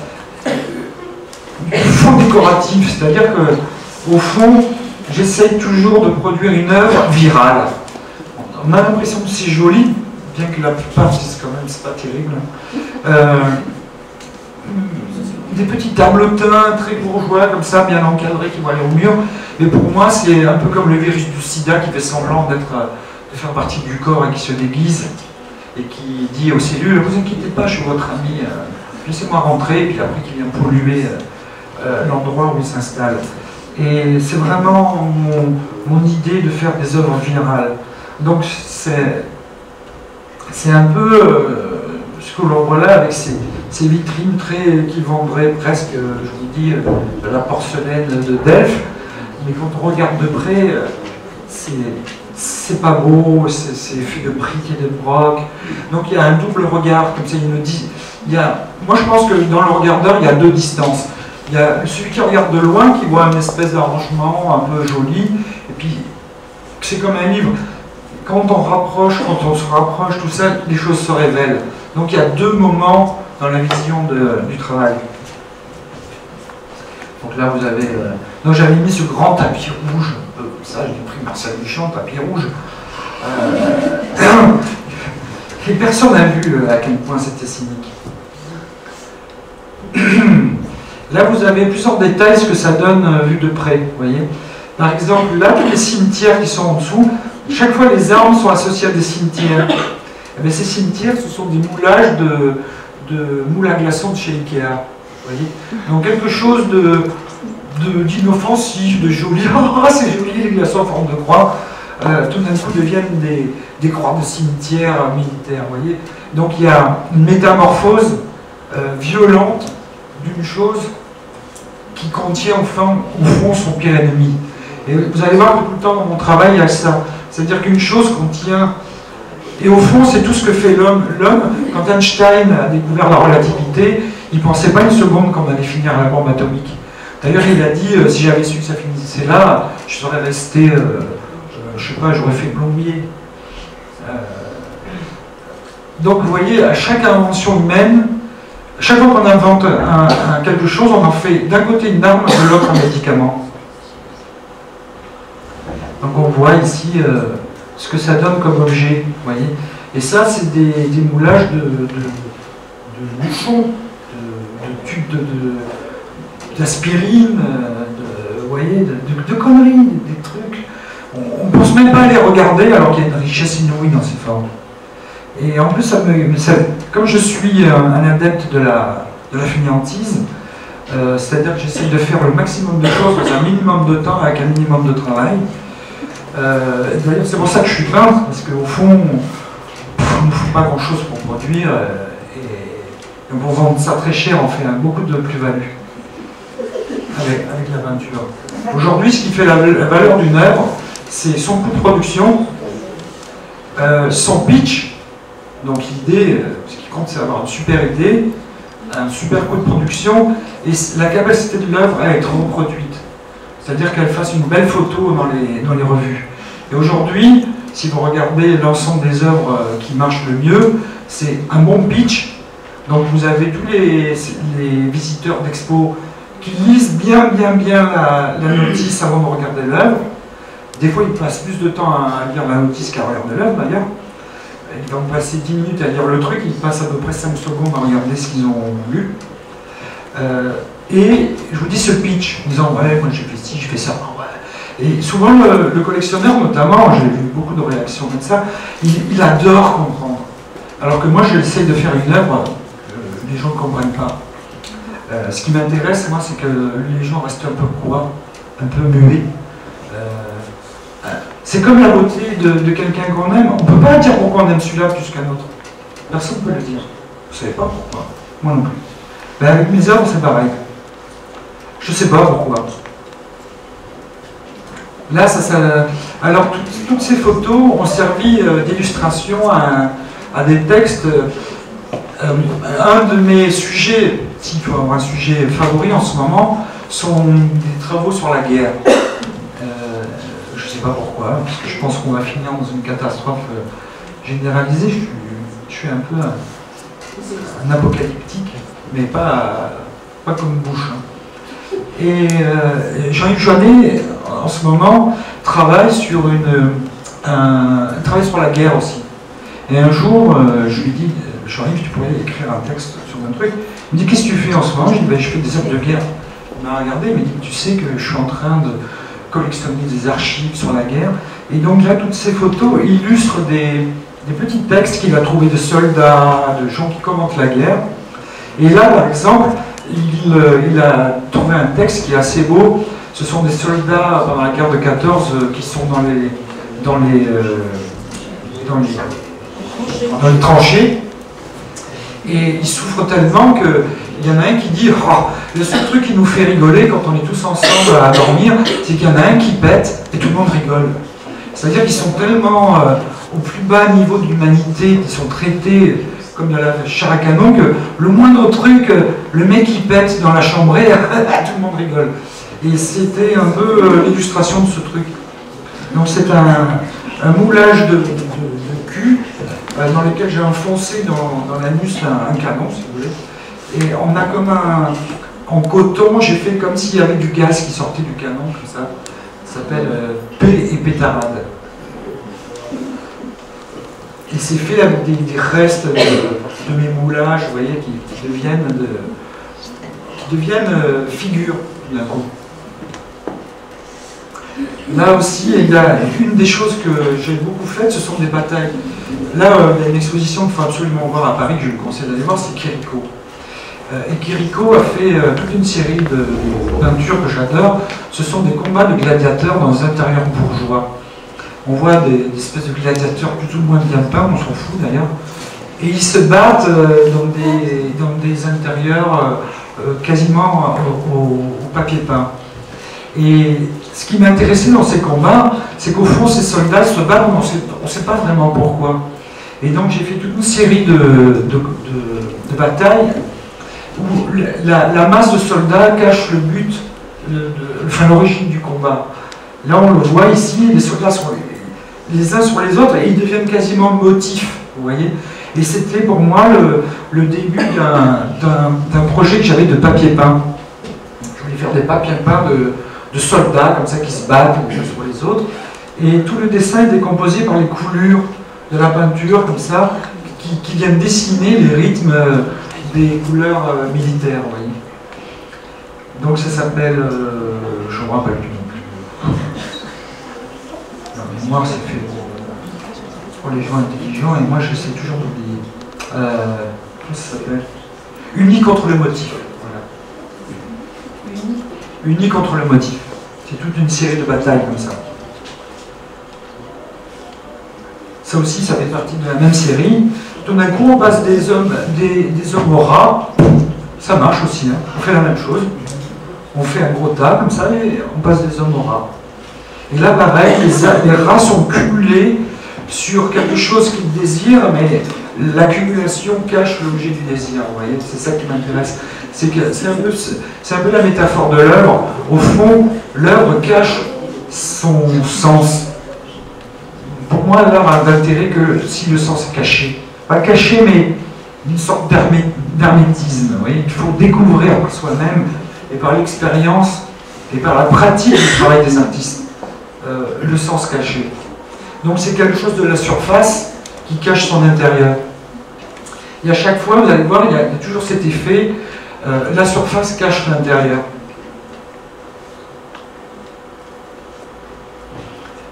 du fond décoratif, c'est-à-dire qu'au fond, j'essaye toujours de produire une œuvre virale. On a l'impression que c'est joli, bien que la plupart disent quand même c'est pas terrible. Des petits tableautins très bourgeois, comme ça, bien encadrés, qui vont aller au mur. Mais pour moi, c'est un peu comme le virus du sida qui fait semblant de faire partie du corps et qui se déguise et qui dit aux cellules, ne vous inquiétez pas, je suis votre ami, laissez-moi rentrer, et puis après qui vient polluer l'endroit où il s'installe. Et c'est vraiment mon idée de faire des œuvres virales. Donc c'est un peu ce que l'on voit là avec ces vitrines qui vendraient presque, je vous dis, de la porcelaine de Delphes. Mais quand on regarde de près, c'est pas beau, c'est fait de briques et de broc. Donc il y a un double regard, comme ça moi je pense que dans le regardeur, il y a deux distances. Il y a celui qui regarde de loin, qui voit une espèce d'arrangement un peu joli, et puis c'est comme un livre. Quand on se rapproche, tout ça, les choses se révèlent. Donc il y a deux moments dans la vision du travail. Donc là vous avez... donc j'avais mis ce grand tapis rouge, comme ça, j'ai pris Marcel Duchamp, tapis rouge. Et personne n'a vu à quel point c'était cynique. Là vous avez plus en détail ce que ça donne vu de près, vous voyez. Par exemple, là, tous les cimetières qui sont en dessous, chaque fois les armes sont associées à des cimetières. Et bien, ces cimetières, ce sont des moulages de moules à glaçons de chez Ikea. Vous voyez, donc quelque chose d'inoffensif, de joli. Oh, c'est joli, les glaçons en forme de croix. Tout d'un coup deviennent des croix de cimetière militaires. Vous voyez, donc il y a une métamorphose violente d'une chose qui contient enfin, au fond, son pire ennemi. Et vous allez voir que tout le temps dans mon travail, il y a ça. C'est-à-dire qu'une chose contient... Et au fond, c'est tout ce que fait l'homme. L'homme, quand Einstein a découvert la relativité, il ne pensait pas une seconde qu'on allait finir la bombe atomique. D'ailleurs, il a dit, si j'avais su que ça finissait là, je serais resté, je sais pas, j'aurais fait plombier. Donc, vous voyez, à chaque invention humaine, chaque fois qu'on invente quelque chose, on en fait d'un côté une arme, de l'autre un médicament. Donc on voit ici ce que ça donne comme objet, vous voyez. Et ça, c'est des moulages de bouchons, de tubes d'aspirine, vous voyez, de conneries, des trucs. On ne pense même pas à les regarder alors qu'il y a une richesse inouïe dans ces formes. Et en plus, comme je suis un adepte de la fainéantise, c'est-à-dire que j'essaie de faire le maximum de choses dans un minimum de temps avec un minimum de travail. D'ailleurs, c'est pour ça que je suis peintre, parce qu'au fond, on ne faut pas grand-chose pour produire, et pour vendre ça très cher, on fait beaucoup de plus-value avec la peinture. Aujourd'hui, ce qui fait la valeur d'une œuvre, c'est son coût de production, son pitch. Donc l'idée, ce qui compte, c'est avoir une super idée, un super coût de production, et la capacité de l'œuvre à être reproduite. C'est-à-dire qu'elle fasse une belle photo dans les revues. Et aujourd'hui, si vous regardez l'ensemble des œuvres qui marchent le mieux, c'est un bon pitch. Donc vous avez tous les visiteurs d'expo qui lisent bien la notice avant de regarder l'œuvre. Des fois, ils passent plus de temps à lire la notice qu'à regarder l'œuvre, d'ailleurs. Ils vont passer 10 minutes à lire le truc, ils passent à peu près 5 secondes à regarder ce qu'ils ont lu. Et je vous dis ce pitch, en disant ouais, moi j'ai fait ci, je fais ça. Ouais. Et souvent le collectionneur, notamment, j'ai vu beaucoup de réactions comme ça, il adore comprendre. Alors que moi j'essaye de faire une œuvre que les gens ne comprennent pas. Ce qui m'intéresse, moi, c'est que les gens restent un peu quoi, un peu muets. C'est comme la beauté de quelqu'un qu'on aime. On ne peut pas dire pourquoi on aime celui-là plus qu'un autre. Personne ne peut le dire. Vous ne savez pas pourquoi. Moi non plus. Ben avec mes œuvres, c'est pareil. Je ne sais pas pourquoi. Là, alors, toutes ces photos ont servi d'illustration à des textes. Un de mes sujets, s'il faut avoir un sujet favori en ce moment, sont des travaux sur la guerre. Je ne sais pas pourquoi, parce que je pense qu'on va finir dans une catastrophe généralisée. Je suis un peu un apocalyptique, mais pas comme Bush. Et Jean-Yves Joannet, en ce moment, travaille sur la guerre aussi. Et un jour, je lui dis, Jean-Yves, tu pourrais écrire un texte sur un truc. Il me dit, qu'est-ce que tu fais en ce moment? Je dis, ben, je fais des œuvres de guerre. Il m'a regardé, il m'a dit, tu sais que je suis en train de collectionner des archives sur la guerre. Et donc là, toutes ces photos illustrent des petits textes qu'il a trouvés de soldats, de gens qui commentent la guerre. Et là, par exemple, il a trouvé un texte qui est assez beau. Ce sont des soldats pendant la guerre de 14 qui sont dans les tranchées. Et ils souffrent tellement qu'il y en a un qui dit oh, le seul truc qui nous fait rigoler quand on est tous ensemble à dormir, c'est qu'il y en a un qui pète et tout le monde rigole. C'est-à-dire qu'ils sont tellement au plus bas niveau de l'humanité, qu'ils sont traités comme de la chair à canon, que le moindre truc, le mec qui pète dans la chambrée, tout le monde rigole. Et c'était un peu l'illustration de ce truc. Donc c'est un moulage de cul dans lequel j'ai enfoncé dans l'anus un canon, si vous voulez. Et on a comme en coton, j'ai fait comme s'il y avait du gaz qui sortait du canon, comme ça. Ça s'appelle P et pétarade. Et c'est fait avec des restes de mes moulages, vous voyez, qui deviennent figures, d'un coup. Là aussi, il y a une des choses que j'ai beaucoup faites, ce sont des batailles. Là, il y a une exposition qu'il faut absolument voir à Paris, que je vous conseille d'aller voir, c'est Chirico. Et Chirico a fait toute une série de peintures que j'adore. Ce sont des combats de gladiateurs dans les intérieurs bourgeois. On voit des espèces de gladiateurs plus ou moins bien peints, on s'en fout d'ailleurs. Et ils se battent dans des intérieurs quasiment au papier peint. Et ce qui m'intéressait dans ces combats, c'est qu'au fond, ces soldats se battent, on ne sait pas vraiment pourquoi. Et donc j'ai fait toute une série de batailles où la masse de soldats cache le but, enfin l'origine du combat. Là on le voit ici, les soldats sont les uns sur les autres et ils deviennent quasiment motifs, vous voyez. Et c'était pour moi le début d'un projet que j'avais de papier peint. Je voulais faire des papiers peints de soldats comme ça qui se battent les uns sur les autres. Et tout le dessin est décomposé par les coulures de la peinture, comme ça, qui viennent dessiner les rythmes des couleurs militaires, vous voyez. Donc ça s'appelle... je ne me rappelle plus non plus. La mémoire, c'est fait pour les gens intelligents, et moi j'essaie toujours d'oublier. Comment ça s'appelle? Unis contre le motif. Voilà. Unis contre le motif. C'est toute une série de batailles comme ça. Ça aussi, ça fait partie de la même série. Tout d'un coup, on passe des hommes aux rats. Ça marche aussi, hein. On fait la même chose. On fait un gros tas comme ça et on passe des hommes aux rats. Et là, pareil, les rats sont cumulés sur quelque chose qu'ils désirent, mais l'accumulation cache l'objet du désir. Vous voyez, c'est ça qui m'intéresse. C'est un peu la métaphore de l'œuvre. Au fond, l'œuvre cache son sens. Pour moi, l'œuvre a d'intérêt que si le sens est caché. Pas caché, mais une sorte d'hermétisme. Il faut découvrir par soi-même et par l'expérience et par la pratique du travail des artistes le sens caché. Donc c'est quelque chose de la surface qui cache son intérieur. Et à chaque fois, vous allez voir, il y a toujours cet effet, la surface cache l'intérieur.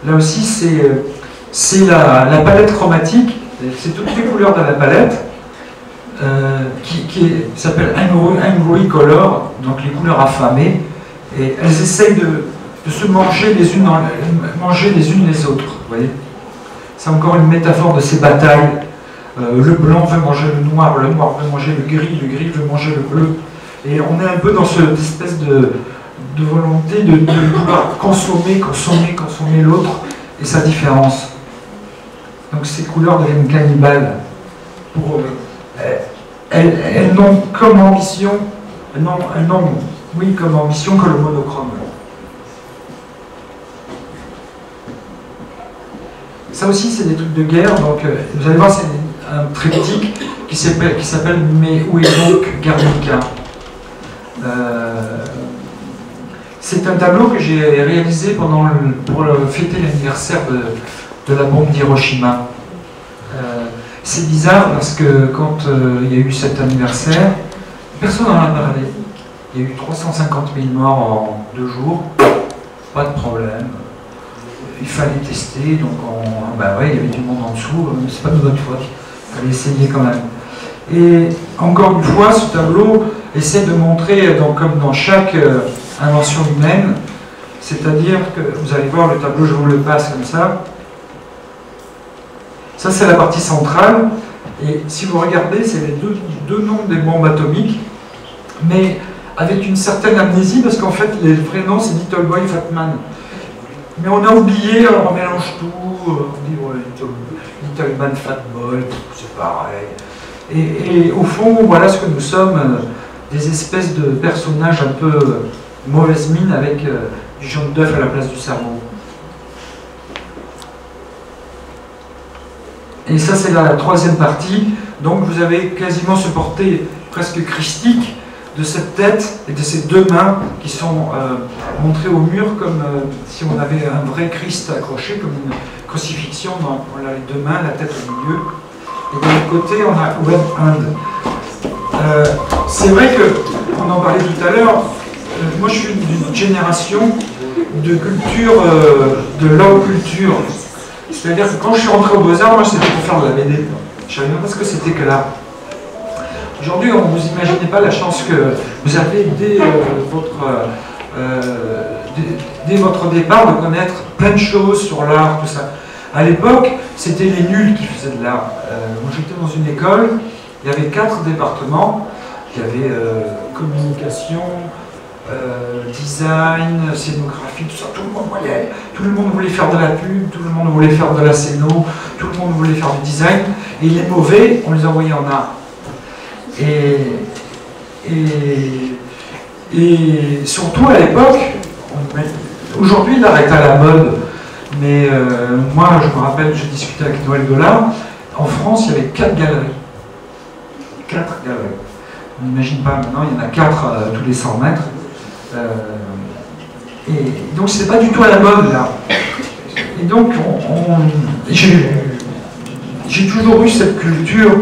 Là aussi, c'est la palette chromatique, c'est toutes les couleurs de la palette, qui s'appelle Angry Color, donc les couleurs affamées, et elles essayent de se manger les unes les autres. Vous voyez, c'est encore une métaphore de ces batailles. Le blanc veut manger le noir veut manger le gris veut manger le bleu. Et on est un peu dans cette espèce de volonté de vouloir consommer l'autre et sa différence. Donc ces couleurs deviennent cannibales. Elles n'ont comme ambition, comme ambition que le monochrome. Ça aussi, c'est des trucs de guerre. Donc, vous allez voir, c'est un triptyque qui s'appelle « Mais où est donc Guernica ?» C'est un tableau que j'ai réalisé pour fêter l'anniversaire de la bombe d'Hiroshima. C'est bizarre parce que quand il y a eu cet anniversaire, personne n'en a parlé. Il y a eu 350 000 morts en 2 jours, pas de problème. Il fallait tester, donc il y avait du monde en dessous, c'est pas de notre faute, il fallait essayer quand même. Et encore une fois, ce tableau essaie de montrer, donc, comme dans chaque invention humaine, c'est-à-dire que, vous allez voir le tableau, je vous le passe comme ça. Ça, c'est la partie centrale, et si vous regardez, c'est les deux noms des bombes atomiques, mais avec une certaine amnésie, parce qu'en fait, les vrais noms, c'est Little Boy Fat Man. Mais on a oublié, alors on mélange tout, on dit Little Man Fat Boy, c'est pareil. Et au fond, voilà ce que nous sommes, des espèces de personnages un peu mauvaise mine avec du jaune d'œuf à la place du cerveau. Et ça, c'est la troisième partie. Donc vous avez quasiment ce portrait presque christique de cette tête et de ces deux mains qui sont montrées au mur comme si on avait un vrai Christ accroché, comme une crucifixion. On a les deux mains, la tête au milieu. Et de l'autre côté, on a Web Hand. C'est vrai qu'on en parlait tout à l'heure. Moi, je suis d'une génération de culture, de l'homme culture. C'est-à-dire que quand je suis rentré au Beaux-Arts, moi c'était pour faire de la BD. Je savais même pas ce que c'était que l'art. Aujourd'hui, on ne vous imaginez pas la chance que vous avez dès votre départ de connaître plein de choses sur l'art, tout ça. À l'époque, c'était les nuls qui faisaient de l'art. Moi j'étais dans une école, il y avait 4 départements. Il y avait communication, design, scénographie, tout ça. Tout le monde voulait faire de la pub, tout le monde voulait faire de la scéno, tout le monde voulait faire du design. Et les mauvais, on les envoyait en art. Et surtout à l'époque, aujourd'hui l'art est à la mode, mais moi je me rappelle, je discutais avec Noël Gollard, en France il y avait 4 galeries. 4 galeries. On n'imagine pas, maintenant il y en a 4 tous les 100 mètres. Et donc c'est pas du tout à la mode là. Et donc j'ai toujours eu cette culture,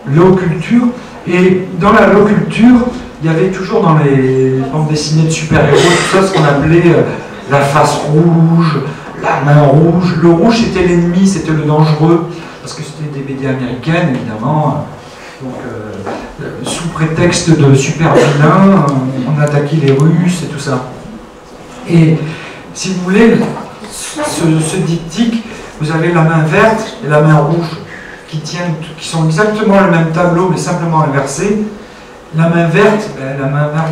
low culture, et dans la low culture, il y avait toujours dans les bandes dessinées de super-héros, tout ça, ce qu'on appelait la face rouge, la main rouge. Le rouge c'était l'ennemi, c'était le dangereux, parce que c'était des BD américaines évidemment. Donc, sous prétexte de super vilain, on attaquait les Russes et tout ça. Et si vous voulez, ce diptyque, vous avez la main verte et la main rouge qui sont exactement le même tableau mais simplement inversés. La main verte,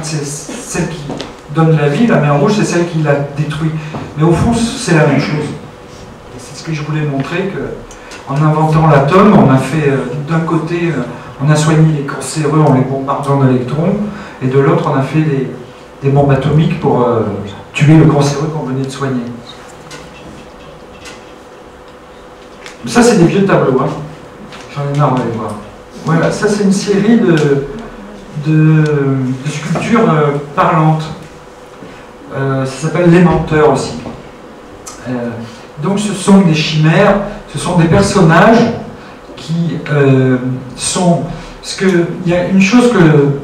c'est celle qui donne la vie, la main rouge c'est celle qui la détruit. Mais au fond, c'est la même chose. C'est ce que je voulais montrer, qu'en inventant l'atome, on a fait d'un côté. On a soigné les cancéreux en les bombardant d'électrons, et de l'autre, on a fait des bombes atomiques pour tuer le cancéreux qu'on venait de soigner. Ça, c'est des vieux tableaux, hein. J'en ai marre de les voir. Voilà, ça, c'est une série de sculptures parlantes. Ça s'appelle Les Menteurs aussi. Donc, ce sont des chimères, ce sont des personnages qui sont... Il y a une chose que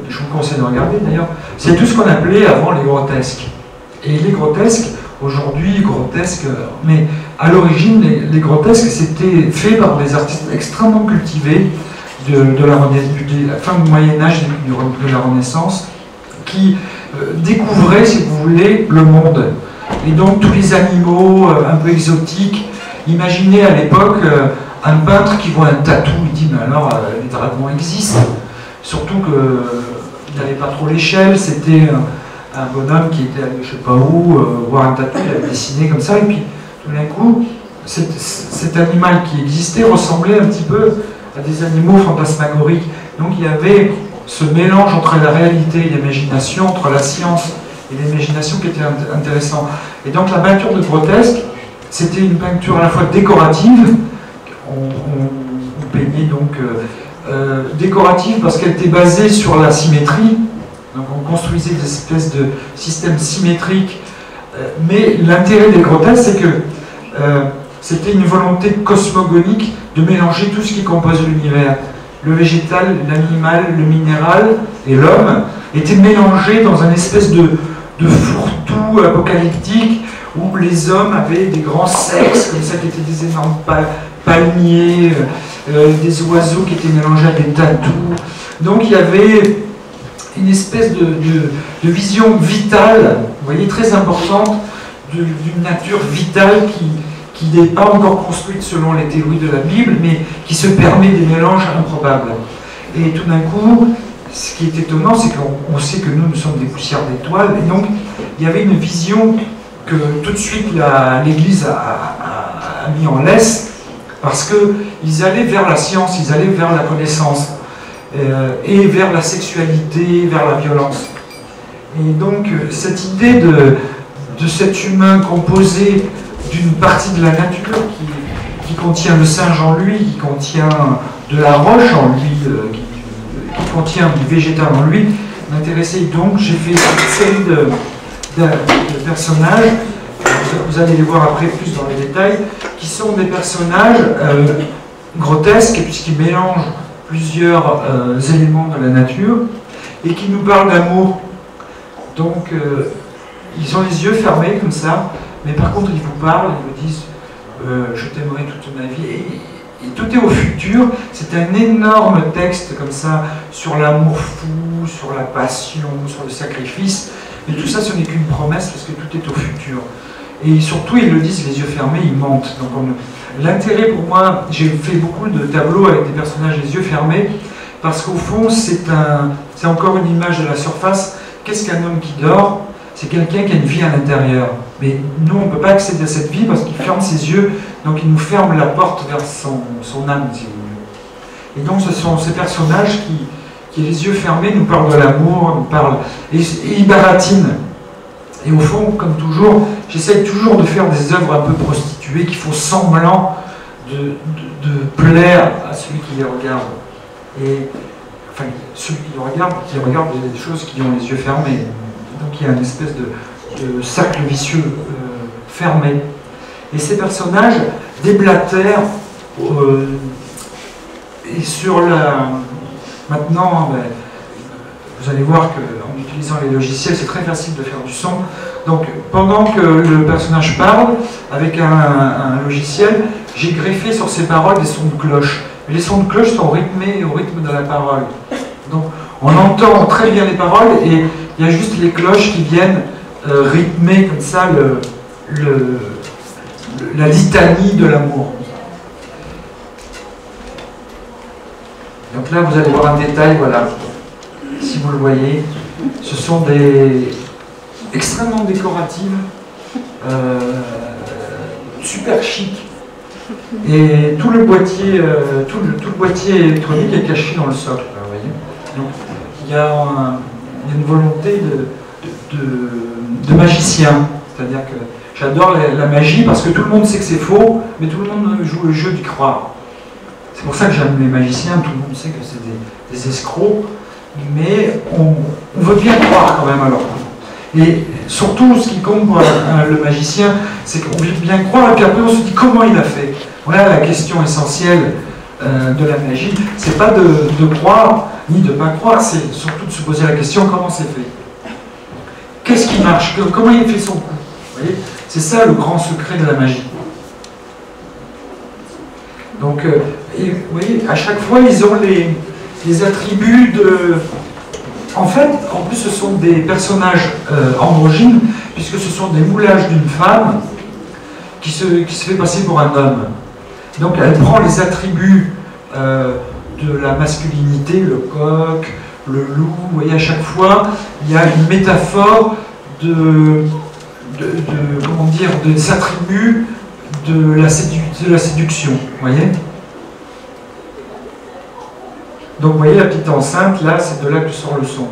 je vous conseille de regarder d'ailleurs, c'est tout ce qu'on appelait avant les grotesques. Et les grotesques, aujourd'hui, grotesques, mais à l'origine, les grotesques, c'était fait par des artistes extrêmement cultivés de la fin du Moyen-Âge, de la Renaissance, qui découvraient, si vous voulez, le monde. Et donc tous les animaux un peu exotiques. Imaginez à l'époque un peintre qui voit un tatou, il dit mais alors les dragons existent. Surtout qu'il n'avait pas trop l'échelle, c'était un bonhomme qui était allé je sais pas où, voir un tatou, il avait dessiné comme ça, et puis tout d'un coup, cet animal qui existait ressemblait un petit peu à des animaux fantasmagoriques. Donc il y avait ce mélange entre la réalité et l'imagination, entre la science et l'imagination qui était intéressant. Et donc la peinture de grotesque, c'était une peinture à la fois décorative, on peignait donc décorative parce qu'elle était basée sur la symétrie, donc on construisait des espèces de systèmes symétriques, mais l'intérêt des grotesques, c'est que c'était une volonté cosmogonique de mélanger tout ce qui compose l'univers. Le végétal, l'animal, le minéral et l'homme étaient mélangés dans un espèce de fourre-tout apocalyptique où les hommes avaient des grands sexes, comme ça, qui étaient des énormes palmiers, des oiseaux qui étaient mélangés à des tatous. Donc il y avait une espèce de vision vitale, vous voyez, très importante, d'une nature vitale qui n'est pas encore construite selon les théories de la Bible, mais qui se permet des mélanges improbables. Et tout d'un coup, ce qui est étonnant, c'est qu'on sait que nous sommes des poussières d'étoiles, et donc il y avait une vision que tout de suite l'Église a mis en laisse, parce qu'ils allaient vers la science, ils allaient vers la connaissance, et vers la sexualité, vers la violence. Et donc cette idée de cet humain composé d'une partie de la nature qui contient le singe en lui, qui contient de la roche en lui, qui contient du végétal en lui, m'intéressait. Donc j'ai fait cette série de personnages, vous allez les voir après plus dans les détails, qui sont des personnages grotesques puisqu'ils mélangent plusieurs éléments de la nature et qui nous parlent d'amour. Donc ils ont les yeux fermés comme ça, mais par contre ils vous parlent, ils vous disent je t'aimerai toute ma vie. Et tout est au futur. C'est un énorme texte comme ça sur l'amour fou, sur la passion, sur le sacrifice. Mais tout ça, ce n'est qu'une promesse parce que tout est au futur. Et surtout, ils le disent les yeux fermés, ils mentent. Donc l'intérêt pour moi, j'ai fait beaucoup de tableaux avec des personnages les yeux fermés parce qu'au fond, c'est encore une image de la surface. Qu'est-ce qu'un homme qui dort? C'est quelqu'un qui a une vie à l'intérieur. Mais nous, on ne peut pas accéder à cette vie parce qu'il ferme ses yeux, donc il nous ferme la porte vers son âme, si vous voulez. Et donc ce sont ces personnages qui les yeux fermés, nous parlent de l'amour, nous parlent, et ils baratinent. Et au fond, comme toujours, j'essaye toujours de faire des œuvres un peu prostituées qui font semblant de plaire à celui qui les regarde. Et, enfin, celui qui les regarde des choses qui ont les yeux fermés. Donc il y a une espèce de cercle vicieux fermé. Et ces personnages déblatèrent et sur la... Maintenant, vous allez voir qu'en utilisant les logiciels, c'est très facile de faire du son. Donc pendant que le personnage parle, avec un logiciel, j'ai greffé sur ses paroles des sons de cloche. Mais les sons de cloche sont rythmés au rythme de la parole. Donc on entend très bien les paroles et il y a juste les cloches qui viennent rythmer comme ça la litanie de l'amour. Donc là, vous allez voir un détail, voilà, si vous le voyez, ce sont des extrêmement décoratives, super chic, et tout le boîtier, tout le boîtier électronique est caché dans le socle, vous voyez. Donc il y a une volonté de magicien, c'est-à-dire que j'adore la magie parce que tout le monde sait que c'est faux, mais tout le monde joue le jeu d'y croire. C'est pour ça que j'aime les magiciens, tout le monde sait que c'est des escrocs, mais on veut bien croire quand même alors. Et surtout, ce qui compte pour le magicien, c'est qu'on veut bien croire, et puis après on se dit comment il a fait. Voilà la question essentielle de la magie, c'est pas de croire, ni de ne pas croire, c'est surtout de se poser la question comment c'est fait. Qu'est-ce qui marche? Comment il fait son coup? Vous voyez, c'est ça le grand secret de la magie. Donc, vous voyez, à chaque fois, ils ont les attributs de... En fait, en plus, ce sont des personnages androgynes, puisque ce sont des moulages d'une femme qui se fait passer pour un homme. Donc, elle prend les attributs de la masculinité, le coq, le loup. Vous voyez, à chaque fois, il y a une métaphore comment dire, des attributs de la séduction, vous voyez. Donc vous voyez la petite enceinte, là, c'est de là que sort le son.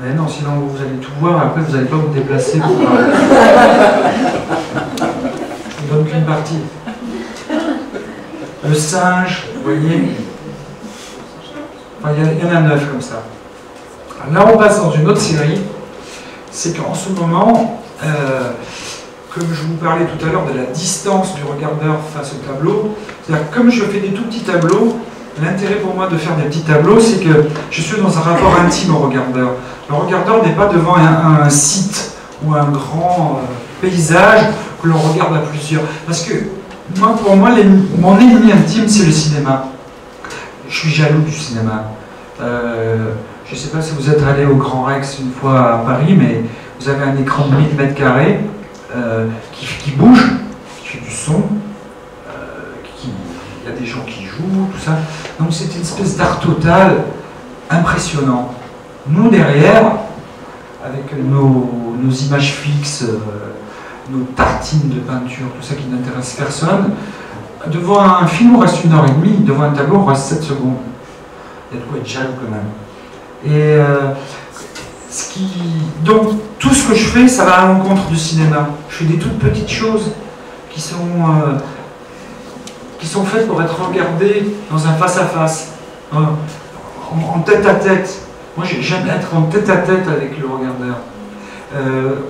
Mais non, sinon vous allez tout voir, après vous n'allez pas vous déplacer pour parler. Je ne donne qu'une partie. Le singe, vous voyez. Enfin, il y en a 9 comme ça. Là, on passe dans une autre série. C'est qu'en ce moment, comme je vous parlais tout à l'heure de la distance du regardeur face au tableau, c'est-à-dire comme je fais des tout petits tableaux, l'intérêt pour moi de faire des petits tableaux, c'est que je suis dans un rapport intime au regardeur. Le regardeur n'est pas devant un site ou un grand paysage que l'on regarde à plusieurs. Parce que pour moi, mon ennemi intime, c'est le cinéma. Je suis jaloux du cinéma. Je ne sais pas si vous êtes allé au Grand Rex une fois à Paris, mais vous avez un écran de 1000 mètres carrés qui bouge, qui fait du son, il y a des gens qui jouent, tout ça. Donc c'est une espèce d'art total impressionnant. Nous, derrière, avec nos images fixes, nos tartines de peinture, tout ça qui n'intéresse personne, devant un film, on reste 1h30, devant un tableau, on reste 7 secondes. Il y a de quoi être jaloux quand même. Et donc, tout ce que je fais, ça va à l'encontre du cinéma. Je fais des toutes petites choses qui sont faites pour être regardées dans un face-à-face, en tête-à-tête. Moi, j'aime être en tête-à-tête avec le regardeur.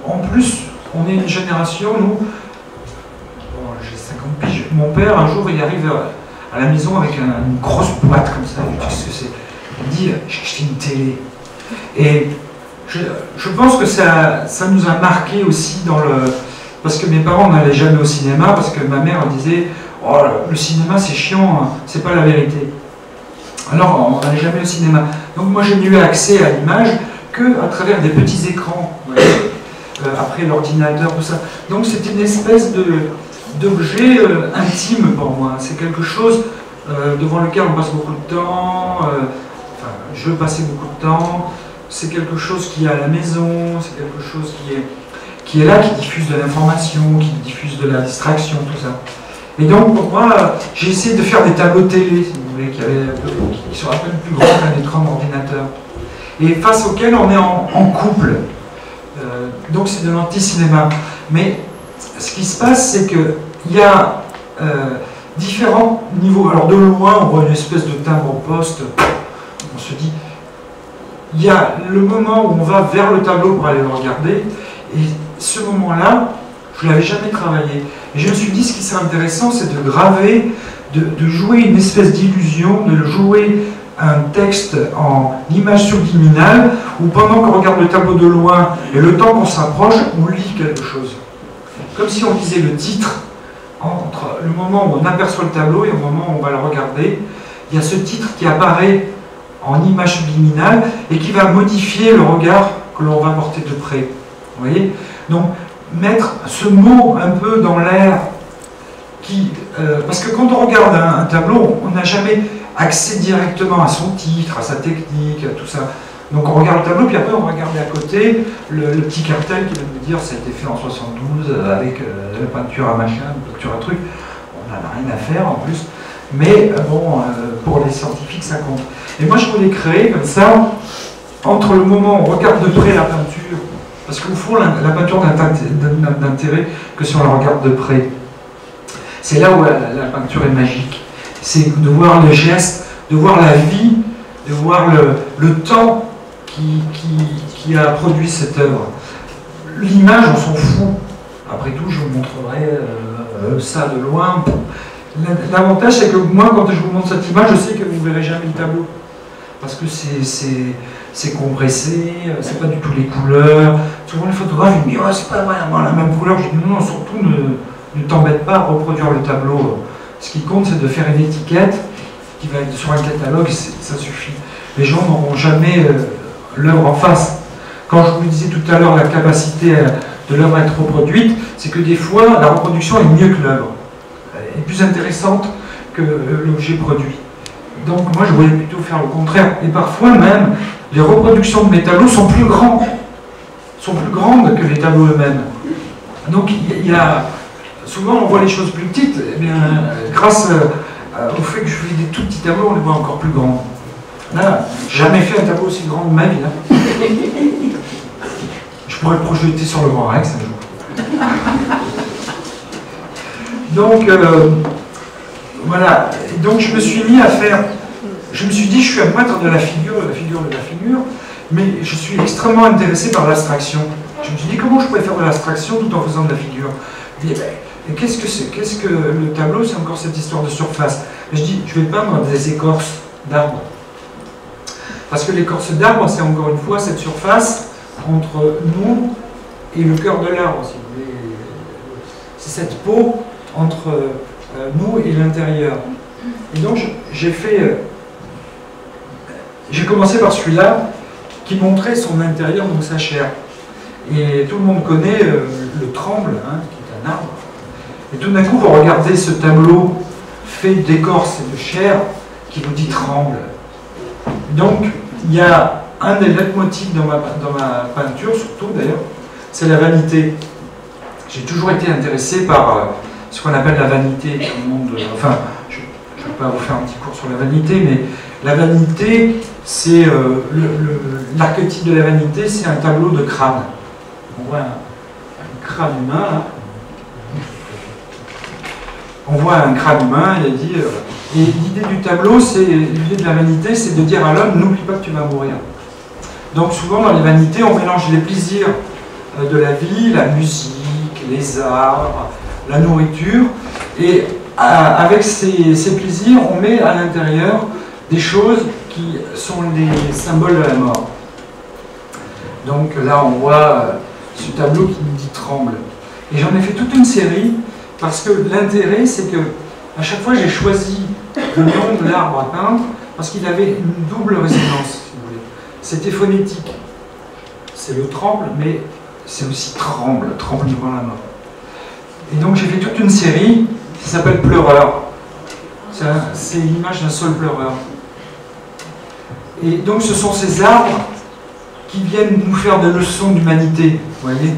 En plus, on est une génération, nous, j'ai 50 piges. Mon père, un jour, il arrive à la maison avec une grosse boîte comme ça. Qu'est-ce que c'est? Elle dit j'ai acheté une télé. Et je pense que ça nous a marqué aussi dans le... Parce que mes parents n'allaient jamais au cinéma, parce que ma mère disait oh, le cinéma c'est chiant, c'est pas la vérité. Alors on n'allait jamais au cinéma. Donc moi j'ai eu accès à l'image qu'à travers des petits écrans, après l'ordinateur, tout ça. Donc c'était une espèce d'objet intime pour moi. C'est quelque chose devant lequel on passe beaucoup de temps, enfin je passais beaucoup de temps. C'est quelque chose qui est à la maison, c'est quelque chose qui est là, qui diffuse de l'information, qui diffuse de la distraction, tout ça. Et donc pour moi, j'ai essayé de faire des tableaux télé, si vous voulez, qui sont à peine plus grands qu'un écran d'ordinateur. Et face auxquels on est en couple. Donc c'est de l'anti-cinéma. Mais ce qui se passe, c'est qu'il y a différents niveaux. Alors de loin, on voit une espèce de timbre-poste, on se dit... Il y a le moment où on va vers le tableau pour aller le regarder, et ce moment-là, je ne l'avais jamais travaillé. Et je me suis dit, ce qui serait intéressant, c'est de graver, de jouer une espèce d'illusion, de jouer un texte en image subliminale, où pendant qu'on regarde le tableau de loin, et le temps qu'on s'approche, on lit quelque chose. Comme si on lisait le titre, entre le moment où on aperçoit le tableau et le moment où on va le regarder, il y a ce titre qui apparaît en image subliminale et qui va modifier le regard que l'on va porter de près. Vous voyez? Donc, mettre ce mot un peu dans l'air qui... parce que quand on regarde un tableau, on n'a jamais accès directement à son titre, à sa technique, à tout ça. Donc on regarde le tableau, puis après on regarde à côté le petit cartel qui va nous dire ça a été fait en 72 avec la peinture à machin, la peinture à truc. On n'en a rien à faire en plus. Mais bon, pour les scientifiques, ça compte. Et moi, je voulais créer comme ça, entre le moment où on regarde de près la peinture, parce qu'au fond, la peinture n'a d'intérêt que si on la regarde de près. C'est là où la peinture est magique. C'est de voir le geste, de voir la vie, de voir le temps qui a produit cette œuvre. L'image, on s'en fout. Après tout, je vous montrerai ça de loin. L'avantage, c'est que moi, quand je vous montre cette image, je sais que vous ne verrez jamais le tableau. Parce que c'est compressé, c'est pas du tout les couleurs. Souvent, les photographes ils me disent oh, c'est pas vraiment la même couleur. Je dis non, surtout ne t'embête pas à reproduire le tableau. Ce qui compte, c'est de faire une étiquette qui va être sur un catalogue, ça suffit. Les gens n'auront jamais l'œuvre en face. Quand je vous disais tout à l'heure la capacité de l'œuvre à être reproduite, c'est que des fois, la reproduction est mieux que l'œuvre. Est plus intéressante que l'objet produit. Donc moi je voulais plutôt faire le contraire. Et parfois même, les reproductions de mes tableaux sont plus grandes que les tableaux eux-mêmes. Donc il y a... Souvent on voit les choses plus petites, et bien, grâce au fait que je fais des tout petits tableaux, on les voit encore plus grands. Là, jamais fait un tableau aussi grand de ma vie. Là. Je pourrais le projeter sur le Grand Rex un jour. Donc, voilà. Donc, je me suis mis à faire... Je me suis dit, je suis un peintre de la figure, mais je suis extrêmement intéressé par l'abstraction. Je me suis dit, comment je pourrais faire de l'abstraction tout en faisant de la figure? Je dis, ben, qu'est-ce que c'est? Qu'est-ce que le tableau? C'est encore cette histoire de surface. Et je dis, je vais peindre des écorces d'arbres. Parce que l'écorce d'arbre, c'est encore une fois cette surface entre nous et le cœur de l'arbre, si vous voulez. C'est cette peau entre nous et l'intérieur. Et donc j'ai commencé par celui-là qui montrait son intérieur, donc sa chair. Et tout le monde connaît le tremble, hein, qui est un arbre. Et tout d'un coup, vous regardez ce tableau fait d'écorce et de chair qui vous dit tremble. Donc il y a un des leitmotifs dans ma peinture, surtout d'ailleurs, c'est la vanité. J'ai toujours été intéressé par ce qu'on appelle la vanité dans le monde. Enfin, je ne vais pas vous faire un petit cours sur la vanité, mais la vanité, c'est l'archétype de la vanité, c'est un tableau de crâne. On voit un crâne humain. Hein. On voit un crâne humain, il a dit. Et l'idée du tableau, l'idée de la vanité, c'est de dire à l'homme, n'oublie pas que tu vas mourir. Donc souvent dans les vanités, on mélange les plaisirs de la vie, la musique, les arts, la nourriture, et avec ces plaisirs, on met à l'intérieur des choses qui sont les symboles de la mort. Donc là, on voit ce tableau qui nous dit tremble. Et j'en ai fait toute une série parce que l'intérêt, c'est que à chaque fois, j'ai choisi le nom de l'arbre à peindre parce qu'il avait une double résonance, si vous voulez. C'était phonétique. C'est le tremble, mais c'est aussi tremble devant la mort. Et donc j'ai fait toute une série qui s'appelle Pleureur. C'est l'image d'un seul pleureur. Et donc ce sont ces arbres qui viennent nous faire des leçons d'humanité, vous voyez.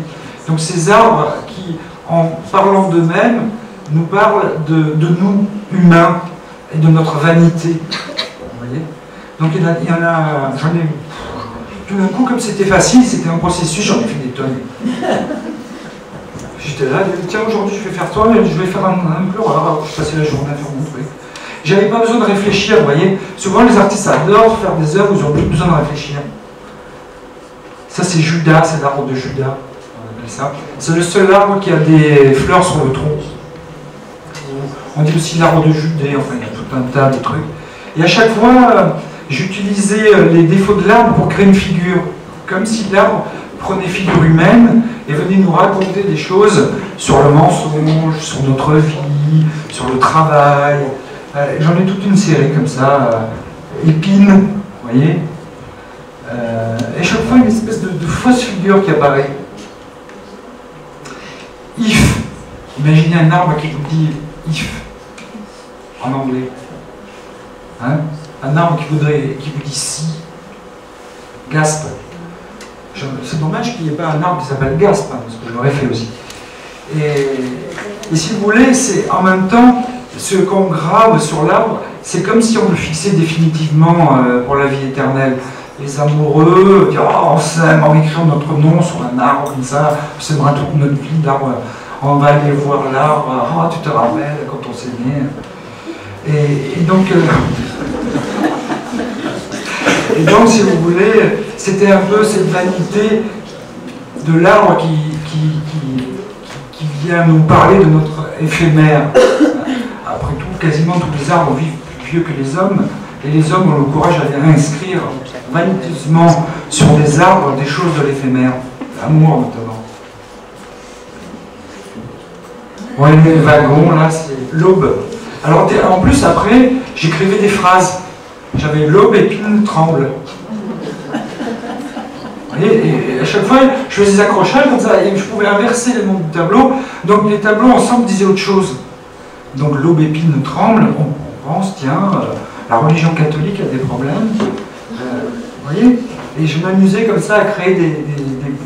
Donc ces arbres qui, en parlant d'eux-mêmes, nous parlent de nous, humains, et de notre vanité, vous voyez. Donc il y en a, j'en ai, tout d'un coup, comme c'était facile, c'était un processus, j'en ai fait des tonnes. J'étais là, tiens, aujourd'hui je vais faire toi, je vais faire un pleureur, je passais la journée à faire mon truc. J'avais pas besoin de réfléchir, vous voyez. Souvent les artistes adorent faire des œuvres où ils n'ont plus besoin de réfléchir. Ça c'est Judas, c'est l'arbre de Judas, on appelle ça. C'est le seul arbre qui a des fleurs sur le tronc. On dit aussi l'arbre de Judée, enfin il y a tout un tas de trucs. Et à chaque fois, j'utilisais les défauts de l'arbre pour créer une figure. Comme si l'arbre prenait figure humaine et venait nous raconter des choses sur le mensonge, sur notre vie, sur le travail. J'en ai toute une série comme ça, épine, vous voyez. Et chaque fois une espèce de fausse figure qui apparaît. If. Imaginez un arbre qui vous dit if en anglais. Hein? Un arbre qui vous dit si. Gasp. C'est dommage qu'il n'y ait pas un arbre qui s'appelle Gasp, hein, parce que je l'aurais fait aussi. Et si vous voulez, c'est en même temps ce qu'on grave sur l'arbre, c'est comme si on le fixait définitivement pour la vie éternelle. Les amoureux, dire, oh, on s'aime, on écrit notre nom sur un arbre comme ça, on s'aimera toute notre vie, l'arbre, on va aller voir l'arbre, oh, tu te rappelles quand on s'est né. Et donc, si vous voulez, c'était un peu cette vanité de l'arbre qui vient nous parler de notre éphémère. Après tout, quasiment tous les arbres vivent plus vieux que les hommes, et les hommes ont le courage d'aller inscrire vaniteusement sur des arbres des choses de l'éphémère, l'amour notamment. Ouais, les wagons, là, c'est l'aube. Alors, en plus, après, j'écrivais des phrases. J'avais l'aube, épine, tremble. Et à chaque fois, je faisais des accrochages comme ça, et je pouvais inverser les noms du tableau. Donc, les tableaux ensemble disaient autre chose. Donc, l'aube, épine, tremble, on pense, tiens, la religion catholique a des problèmes. Vous voyez? Et je m'amusais comme ça à créer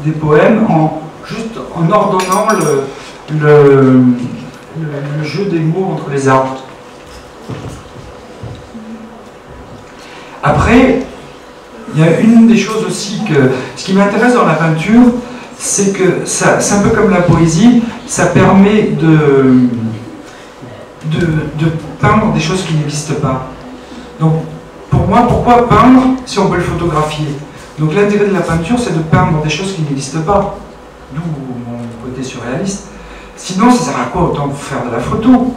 des poèmes juste en ordonnant le jeu des mots entre les arbres. Après, il y a une des choses aussi ce qui m'intéresse dans la peinture, c'est que c'est un peu comme la poésie, ça permet de peindre des choses qui n'existent pas. Donc, pour moi, pourquoi peindre si on peut le photographier? Donc l'intérêt de la peinture, c'est de peindre des choses qui n'existent pas. D'où mon côté surréaliste. Sinon, ça sert à quoi autant de faire de la photo?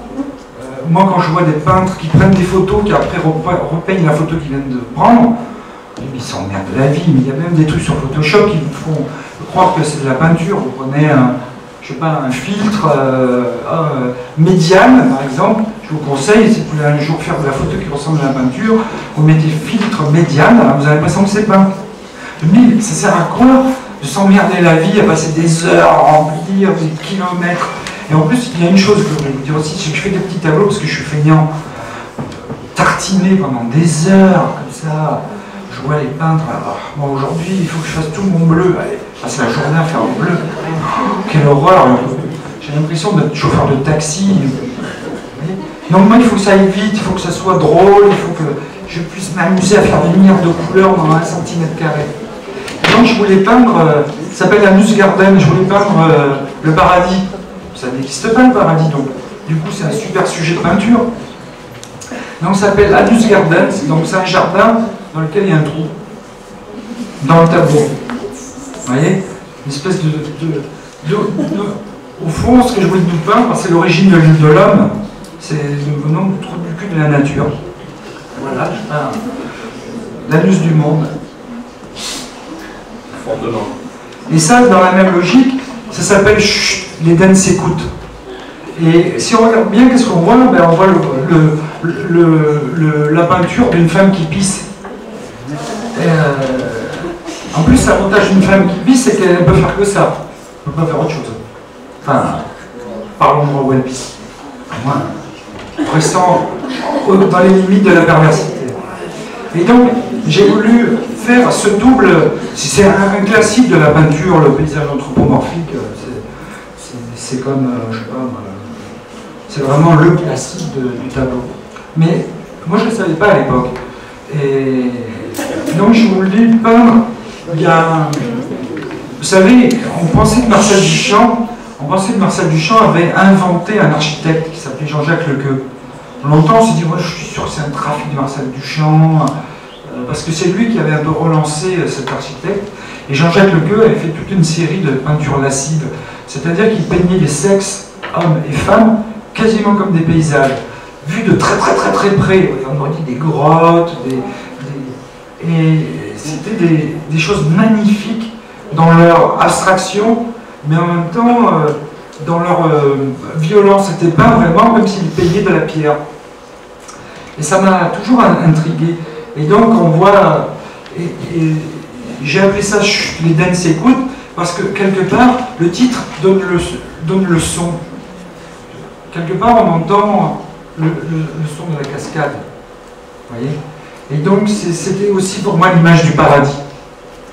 Moi, quand je vois des peintres qui prennent des photos, qui après repeignent la photo qu'ils viennent de prendre, ils s'emmerdent de la vie. Mais il y a même des trucs sur Photoshop qui vous font croire que c'est de la peinture. Vous prenez un filtre médiane, par exemple. Je vous conseille, si vous voulez un jour faire de la photo qui ressemble à la peinture, vous mettez filtre médiane, vous avez l'impression que c'est peint. Mais ça sert à quoi de s'emmerder la vie, à passer des heures à remplir, des kilomètres? Et en plus, il y a une chose que je voulais vous dire aussi, c'est que je fais des petits tableaux parce que je suis feignant. Tartiner pendant des heures, comme ça. Je vois les peintres, alors, bon, aujourd'hui, il faut que je fasse tout mon bleu. Allez, passer la journée à faire mon bleu. Quelle horreur! J'ai l'impression d'être chauffeur de taxi. Donc moi, il faut que ça aille vite, il faut que ça soit drôle, il faut que je puisse m'amuser à faire des milliards de couleurs dans 1 cm². Donc je voulais peindre, ça s'appelle la Nus Garden, je voulais peindre le paradis. Ça n'existe pas le paradis, donc du coup c'est un super sujet de peinture. Donc ça s'appelle Anus Garden, donc c'est un jardin dans lequel il y a un trou, dans le tableau. Vous voyez? Une espèce au fond, ce que je voulais nous peindre, c'est l'origine de l'homme, c'est le nom du trou du cul de la nature. Voilà, l'anus du monde. Fondement. Et ça, dans la même logique, ça s'appelle chut, l'Éden s'écoute. Et si on regarde bien, qu'est-ce qu'on voit? Ben, on voit la peinture d'une femme qui pisse. En plus, l'avantage d'une femme qui pisse, c'est qu'elle peut faire que ça. Elle ne peut pas faire autre chose. Enfin, par l'endroit où elle pisse. Moi, restant dans les limites de la perversité. Et donc, j'ai voulu faire ce double. C'est un classique de la peinture, le paysage anthropomorphique. C'est comme, je sais pas, c'est vraiment le classique du tableau. Mais moi, je ne le savais pas à l'époque. Et donc, je voulais peindre. Il y a, vous savez, on pensait que Marcel Duchamp avait inventé un architecte qui s'appelait Jean-Jacques Lequeux. Longtemps, on s'est dit, ouais, je suis sûr que c'est un trafic de Marcel Duchamp, parce que c'est lui qui avait un peu relancé cet architecte. Et Jean-Jacques Lequeux avait fait toute une série de peintures lascives, c'est-à-dire qu'il peignait les sexes, hommes et femmes, quasiment comme des paysages, vus de très très très très près. On aurait dit des grottes, et c'était des choses magnifiques dans leur abstraction, mais en même temps, dans leur violence. C'était pas vraiment comme s'ils peignaient de la pierre. Et ça m'a toujours intrigué. Et donc on voit, et j'ai appelé ça « L'Éden s'écoute » parce que quelque part, le titre donne le son. Quelque part, on entend le son de la cascade. Vous voyez? Et donc, c'était aussi pour moi l'image du paradis.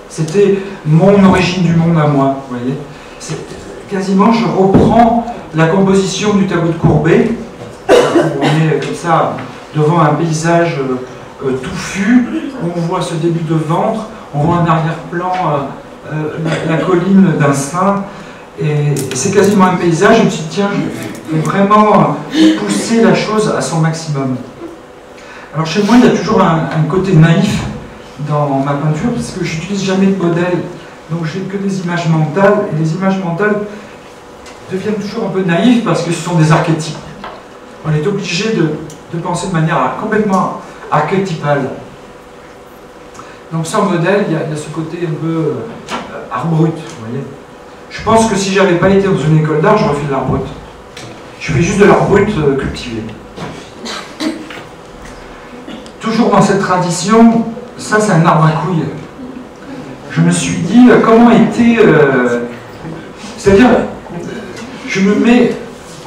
C'était mon origine du monde à moi. Vous voyez? Quasiment, je reprends la composition du tableau de Courbet. On est comme ça, devant un paysage touffu. On voit ce début de ventre. On voit en arrière-plan la colline d'un sein. Et c'est quasiment un paysage. Je me suis dit, tiens, je vais vraiment pousser la chose à son maximum. Alors chez moi, il y a toujours un côté naïf dans ma peinture, parce que je n'utilise jamais de modèle, donc j'ai que des images mentales, et les images mentales deviennent toujours un peu naïves parce que ce sont des archétypes. On est obligé de penser de manière complètement archétypale. Donc sans modèle, il y a ce côté un peu art brut, vous voyez. Je pense que si j'avais pas été dans une école d'art, j'aurais fait de l'art brut. Je fais juste de l'art brut cultivé. Toujours dans cette tradition, ça c'est un arbre à couilles. Je me suis dit, comment était... c'est-à-dire, je me mets...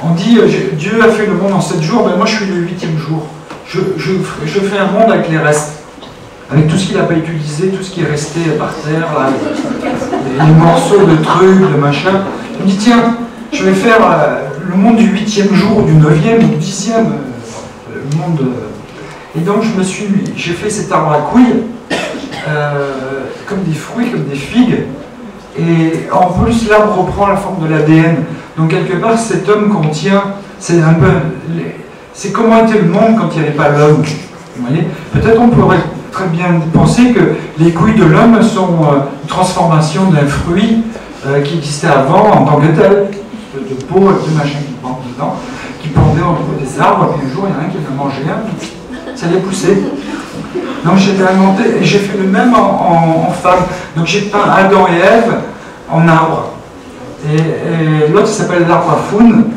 On dit, Dieu a fait le monde en 7 jours, ben moi je suis le 8e jour. Je fais un monde avec les restes. Avec tout ce qu'il n'a pas utilisé, tout ce qui est resté par terre, là, les morceaux de trucs, de machin. Je me dis, tiens, je vais faire le monde du 8e jour, du 9e, du 10e, le monde... Et donc j'ai fait cet arbre à couilles, comme des fruits, comme des figues, et en plus l'arbre reprend la forme de l'ADN. Donc quelque part cet homme contient, c'est un peu, c'est comment était le monde quand il n'y avait pas l'homme. Vous voyez, peut-être on pourrait très bien penser que les couilles de l'homme sont une transformation d'un fruit qui existait avant en tant que tel, de peau, de machin qui pendent dedans, qui pendait entre des arbres, et puis un jour il y en a un qui en a mangé un. Ça les poussait. Donc j'ai inventé, et j'ai fait le même en femme. Donc j'ai peint Adam et Ève en arbre. Et l'autre s'appelle l'arbre à faune.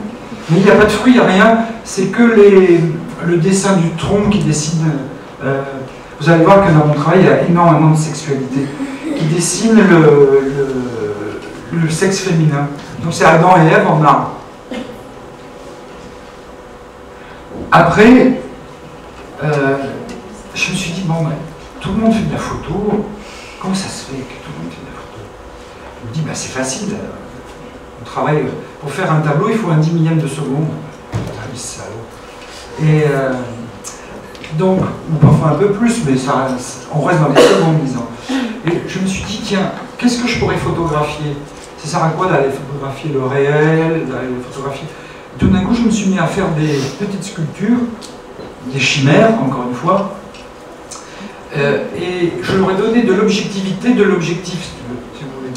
Mais il n'y a pas de fruits, il n'y a rien. C'est que le dessin du tronc qui dessine. Vous allez voir que dans mon travail, il y a énormément de sexualité. Qui dessine le sexe féminin. Donc c'est Adam et Ève en arbre. Après, je me suis dit, bon, ben, tout le monde fait de la photo, comment ça se fait que tout le monde fait de la photo? Je me dis, ben, c'est facile, on travaille, pour faire un tableau, il faut un 10 millième de seconde. Putain, les salauds. Et donc, ou parfois un peu plus, mais ça, on reste dans les secondes, disons. Et je me suis dit, tiens, qu'est-ce que je pourrais photographier? Ça sert à quoi d'aller photographier le réel, d'aller photographier... Tout d'un coup, je me suis mis à faire des petites sculptures, des chimères, encore une fois, et je leur ai donné de l'objectivité de l'objectif, si vous voulez.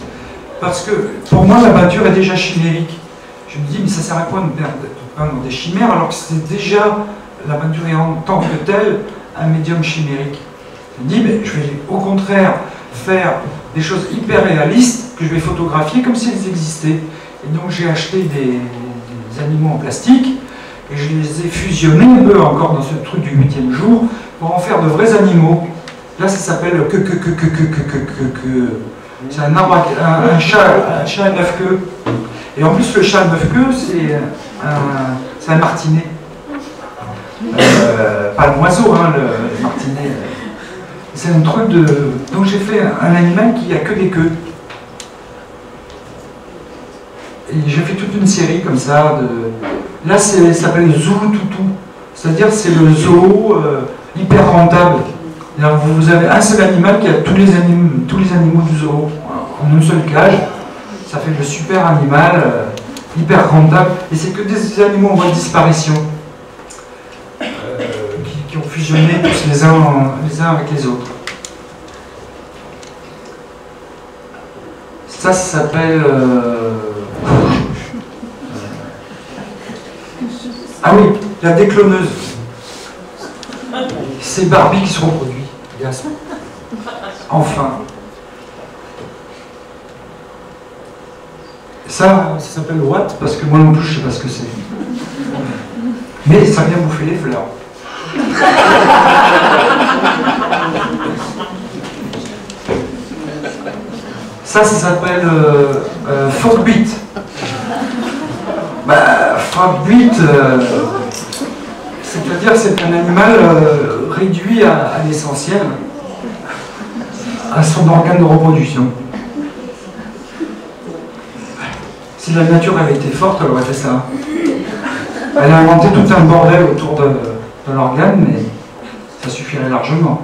Parce que, pour moi, la peinture est déjà chimérique. Je me dis, mais ça sert à quoi de peindre des chimères, alors que c'est déjà, la peinture est en tant que telle, un médium chimérique. Je me dis, mais je vais au contraire faire des choses hyper réalistes que je vais photographier comme si elles existaient. Et donc j'ai acheté des animaux en plastique et je les ai fusionnés un peu encore dans ce truc du 8e jour pour en faire de vrais animaux. Là ça s'appelle que. C'est un arbre, un chat à 9 queues. Et en plus le chat à 9 queues c'est un martinet. Pas le oiseau, hein, le martinet. C'est un truc de... Donc j'ai fait un animal qui a que des queues. Et j'ai fait toute une série comme ça. Là, ça s'appelle Zoo Toutou. C'est-à-dire c'est le zoo hyper rentable. Vous avez un seul animal qui a tous les animaux du zoo en une seule cage. Ça fait le super animal hyper rentable. Et c'est que des animaux en voie de disparition. Qui ont fusionné tous les uns avec les autres. Ça s'appelle... Ah oui, la décloneuse. C'est Barbie qui se reproduit. Enfin. Ça s'appelle what? Parce que moi non plus, je ne sais pas ce que c'est. Mais ça vient bouffer les fleurs. Ça s'appelle Frogbeat. Frogbeat, c'est-à-dire c'est un animal réduit à l'essentiel, à son organe de reproduction. Si la nature avait été forte, elle aurait fait ça. Elle a inventé tout un bordel autour de l'organe, mais ça suffirait largement.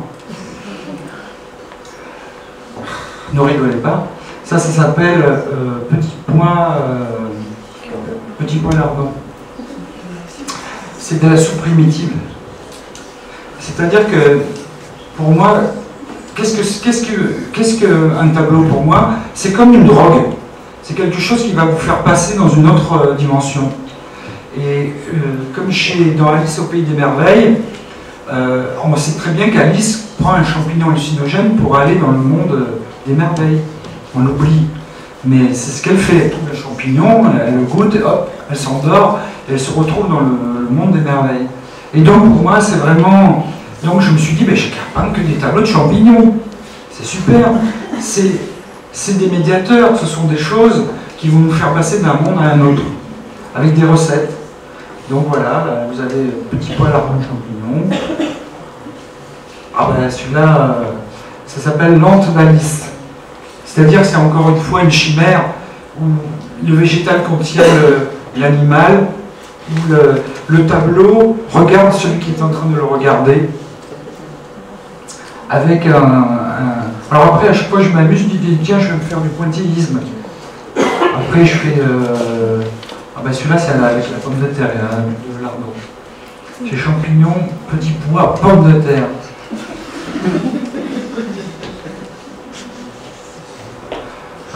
Ne rigolez pas. Ça s'appelle petit point lardon. C'est de la soupe primitive. C'est-à-dire que, pour moi, qu'est-ce qu'un tableau pour moi? C'est comme une drogue. C'est quelque chose qui va vous faire passer dans une autre dimension. Et comme dans Alice au Pays des Merveilles, on sait très bien qu'Alice prend un champignon hallucinogène pour aller dans le monde des merveilles. On l'oublie. Mais c'est ce qu'elle fait. Elle trouve le champignon, elle le goûte, et hop, elle s'endort, et elle se retrouve dans le monde des merveilles. Et donc pour moi, c'est vraiment... Donc je me suis dit, je ne peindre que des tableaux de champignons. C'est super. C'est des médiateurs, ce sont des choses qui vont nous faire passer d'un monde à un autre, avec des recettes. Donc voilà, vous avez petit poil lardon de champignons. Celui-là, ça s'appelle l'ante d'Alice. C'est-à-dire c'est encore une fois une chimère où le végétal contient l'animal, où le tableau regarde celui qui est en train de le regarder, avec alors après, à chaque fois je m'amuse, je dis tiens, je vais me faire du pointillisme. Après je fais... celui-là c'est avec la pomme de terre, de lardon. J'ai champignons, petits pois, pommes de terre.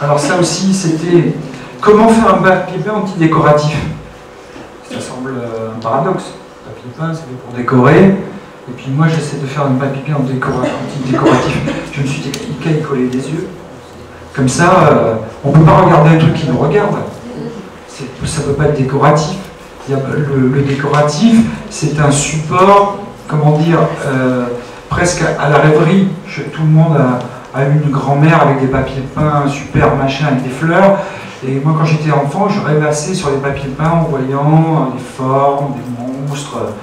Alors ça aussi, c'était comment faire un papier peint antidécoratif. Ça semble un paradoxe. Le papier peint, c'est fait pour décorer. Et puis moi, j'essaie de faire un papier peint antidécoratif. Je me suis dit, qu'à y coller des yeux. Comme ça, on ne peut pas regarder un truc qui nous regarde. Ça ne peut pas être décoratif. Le décoratif, c'est un support, comment dire, presque à la rêverie. Tout le monde a eu une grand-mère avec des papiers peints super machin avec des fleurs. Et moi, quand j'étais enfant, je rêvassais sur les papiers peints en voyant des formes, des monstres.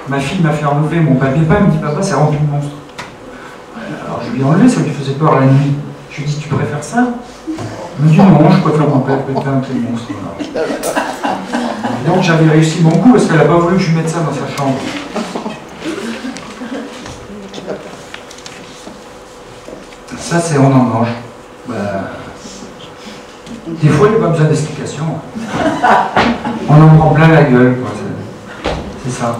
Ma fille m'a fait enlever mon papier peint, elle me dit papa, c'est rempli de monstres. Alors je lui ai enlevé, ça lui faisait peur la nuit. Je lui ai dit tu préfères ça? Il me dit non, je préfère mon papier peint que les monstres. Et donc j'avais réussi mon coup parce qu'elle n'a pas voulu que je mette ça dans sa chambre. Ça c'est on en mange. Des fois il n'y a pas besoin d'explication. On en prend plein la gueule. C'est ça.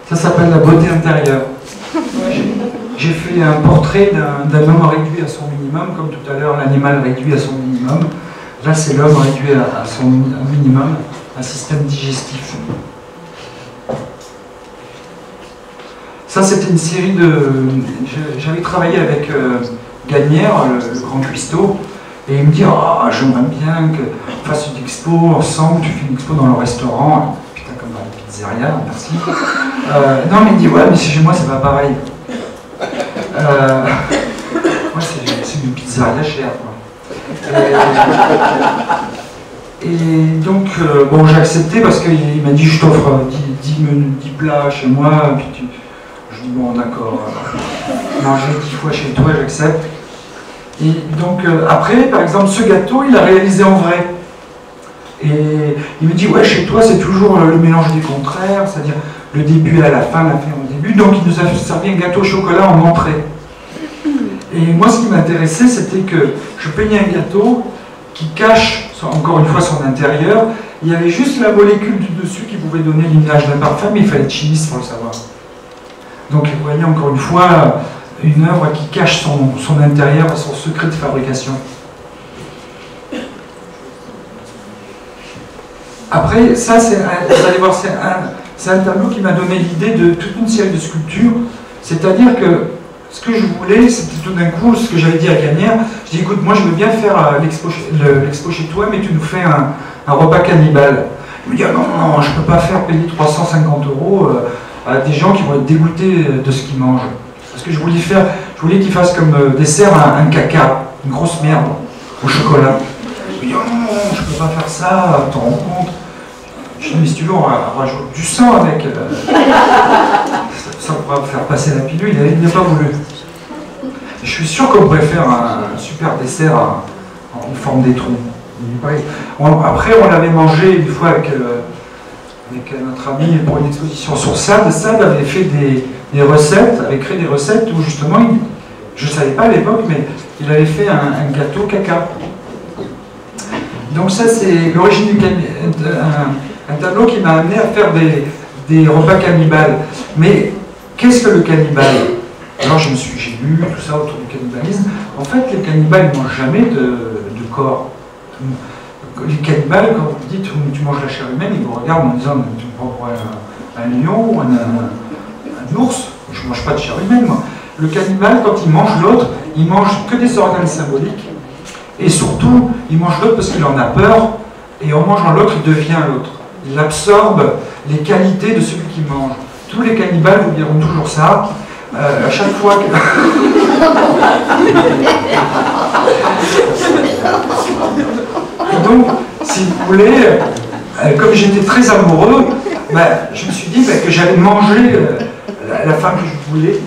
Ça s'appelle la beauté intérieure. J'ai fait un portrait d'un homme réduit à son minimum, comme tout à l'heure l'animal réduit à son minimum. Là c'est l'homme réduit à son minimum, un système digestif. Ça, c'était une série de... J'avais travaillé avec Gagnère, le grand cuistot, et il me dit « Oh, j'aimerais bien qu'on fasse une expo ensemble, tu fais une expo dans le restaurant. » Putain, comme dans la pizzeria, merci. Non, mais il me dit « Ouais, mais chez moi, c'est pas pareil. » Moi, c'est une pizzeria chère, quoi. Et donc, bon, j'ai accepté parce qu'il m'a dit « Je t'offre 10 plats chez moi. » Je dis « Bon, d'accord, manger 10 fois chez toi, j'accepte. » Et donc, après, par exemple, ce gâteau, il l'a réalisé en vrai. Et il me dit « Ouais, chez toi, c'est toujours le mélange des contraires, c'est-à-dire le début à la fin au début. » Donc, il nous a servi un gâteau au chocolat en entrée. Et moi, ce qui m'intéressait, c'était que je peignais un gâteau qui cache, encore une fois, son intérieur. Il y avait juste la molécule du dessus qui pouvait donner l'image d'un parfum, mais il fallait être chimiste pour le savoir. Donc, vous voyez, encore une fois, une œuvre qui cache son intérieur et son secret de fabrication. Après, ça, vous allez voir, c'est un tableau qui m'a donné l'idée de toute une série de sculptures. C'est-à-dire que ce que je voulais, c'était tout d'un coup, ce que j'avais dit à Gagnère, je dis écoute, moi je veux bien faire l'expo chez toi, mais tu nous fais un repas cannibale. Il me dit ah non, non, je ne peux pas faire payer 350 € à des gens qui vont être dégoûtés de ce qu'ils mangent. Parce que je voulais qu'il fasse comme dessert un caca, une grosse merde au chocolat. Il me dit oh non, non, je ne peux pas faire ça, t'en rends compte. Je dis mais si tu veux, on rajoute du sang avec. Ça pourra faire passer la pilule, il n'a pas voulu. Je suis sûr qu'on pourrait faire un super dessert en forme d'étron. Après, on l'avait mangé une fois avec notre ami pour une exposition sur Sade. Sade avait fait des recettes, avait créé des recettes où justement, je ne savais pas à l'époque, mais il avait fait un gâteau caca. Donc ça, c'est l'origine du un tableau qui m'a amené à faire des repas cannibales. Mais qu'est-ce que le cannibale? Alors j'ai lu tout ça autour du cannibalisme. En fait, les cannibales ne mangent jamais de corps. Les cannibales, quand vous dites tu manges la chair humaine, ils vous regardent en disant tu me prends pour un lion ou un ours. Je ne mange pas de chair humaine, moi. Le cannibale, quand il mange l'autre, il mange que des organes symboliques. Et surtout, il mange l'autre parce qu'il en a peur. Et en mangeant l'autre, il devient l'autre. Il absorbe les qualités de celui qui mange. Tous les cannibales vous diront toujours ça. À chaque fois que... Et donc, si vous voulez, comme j'étais très amoureux, je me suis dit que j'allais manger la femme que je voulais,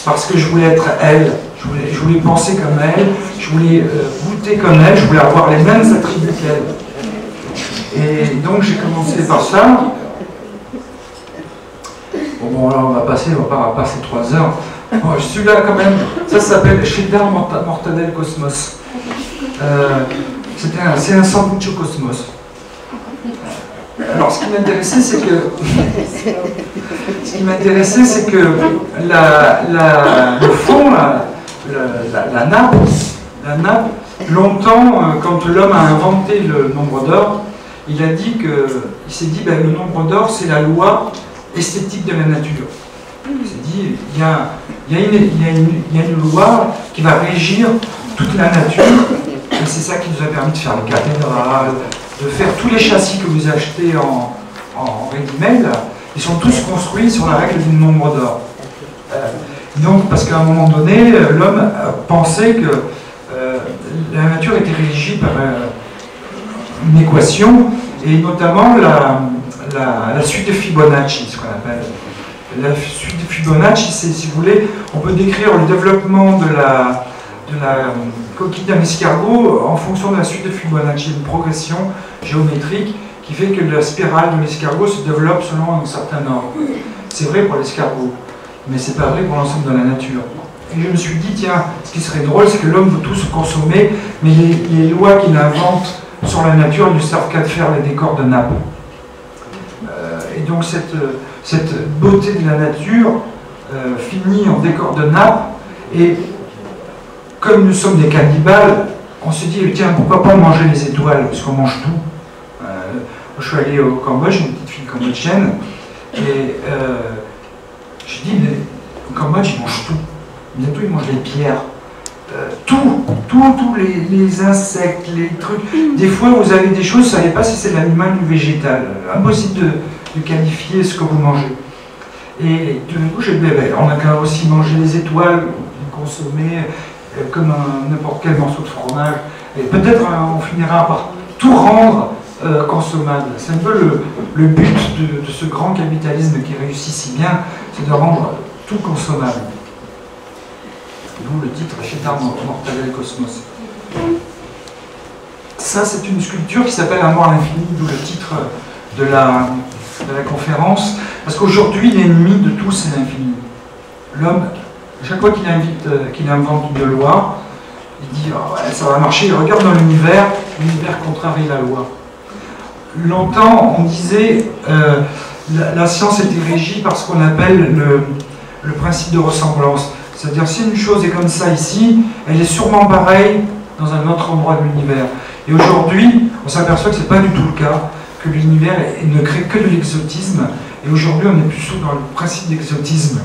parce que je voulais être elle. Je voulais penser comme elle, je voulais goûter comme elle, je voulais avoir les mêmes attributs qu'elle. Et donc j'ai commencé par ça. Bon, là, on va passer 3 heures. Bon, celui-là, quand même, ça s'appelle Cheddar Mortadelle Cosmos. C'est un sandwich au cosmos. Alors, ce qui m'intéressait, c'est que le fond, la nappe, longtemps, quand l'homme a inventé le nombre d'or, il s'est dit, le nombre d'or, c'est la loi esthétique de la nature. Il s'est dit, il y a une loi qui va régir toute la nature, et c'est ça qui nous a permis de faire les cathédrales, de faire tous les châssis que vous achetez en ready-made, ils sont tous construits sur la règle du nombre d'or. Donc, parce qu'à un moment donné, l'homme pensait que la nature était régie par une équation, et notamment la suite de Fibonacci, ce qu'on appelle. La suite de Fibonacci, c'est, si vous voulez, on peut décrire le développement de la coquille d'un escargot en fonction de la suite de Fibonacci, une progression géométrique qui fait que la spirale de l'escargot se développe selon un certain ordre. C'est vrai pour l'escargot, mais c'est pas vrai pour l'ensemble de la nature. Et je me suis dit, tiens, ce qui serait drôle, c'est que l'homme veut tout se consommer, mais les lois qu'il invente sur la nature ne servent qu'à faire les décors de nappe. Et donc cette beauté de la nature finit en décor de nappe, et comme nous sommes des cannibales, on se dit, tiens, pourquoi pas manger les étoiles, puisqu'on mange tout. Je suis allé au Cambodge, une petite fille cambodgienne, et je dis, mais Cambodge, ils mangent tout. Bientôt, ils mangent les pierres. Tous les insectes, les trucs. Des fois, vous avez des choses, vous ne savez pas si c'est l'animal ou le végétal. Impossible de qualifier ce que vous mangez. Et tout d'un coup, j'ai dit, on a qu'à aussi manger les étoiles, consommer comme n'importe quel morceau de fromage. Et peut-être on finira par tout rendre consommable. C'est un peu le but de ce grand capitalisme qui réussit si bien, c'est de rendre tout consommable. D'où le titre Chétard Mortadelle Cosmos. Ça, c'est une sculpture qui s'appelle Un mort à l'infini, d'où le titre de la conférence. Parce qu'aujourd'hui, l'ennemi de tout, c'est l'infini. L'homme, chaque fois qu'il invente une loi, il dit oh, ouais, ça va marcher, il regarde dans l'univers contrarie la loi. Longtemps, on disait la science était régie par ce qu'on appelle le principe de ressemblance. C'est-à-dire, si une chose est comme ça ici, elle est sûrement pareille dans un autre endroit de l'univers. Et aujourd'hui, on s'aperçoit que ce n'est pas du tout le cas, que l'univers ne crée que de l'exotisme. Et aujourd'hui, on est plutôt dans le principe d'exotisme.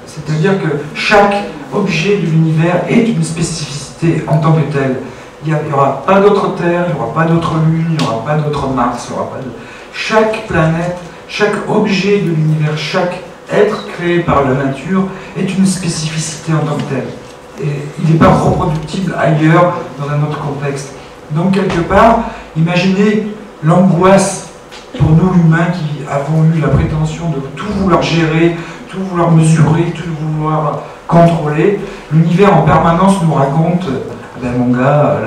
C'est-à-dire que chaque objet de l'univers est une spécificité en tant que telle. Il n'y aura pas d'autre Terre, il n'y aura pas d'autre Lune, il n'y aura pas d'autre Mars, il n'y aura pas de... Chaque planète, chaque objet de l'univers, chaque être créé par la nature est une spécificité en tant que telle. Et il n'est pas reproductible ailleurs, dans un autre contexte. Donc, quelque part, imaginez l'angoisse pour nous, humains, qui avons eu la prétention de tout vouloir gérer, tout vouloir mesurer, tout vouloir contrôler. L'univers en permanence nous raconte, ben mon gars,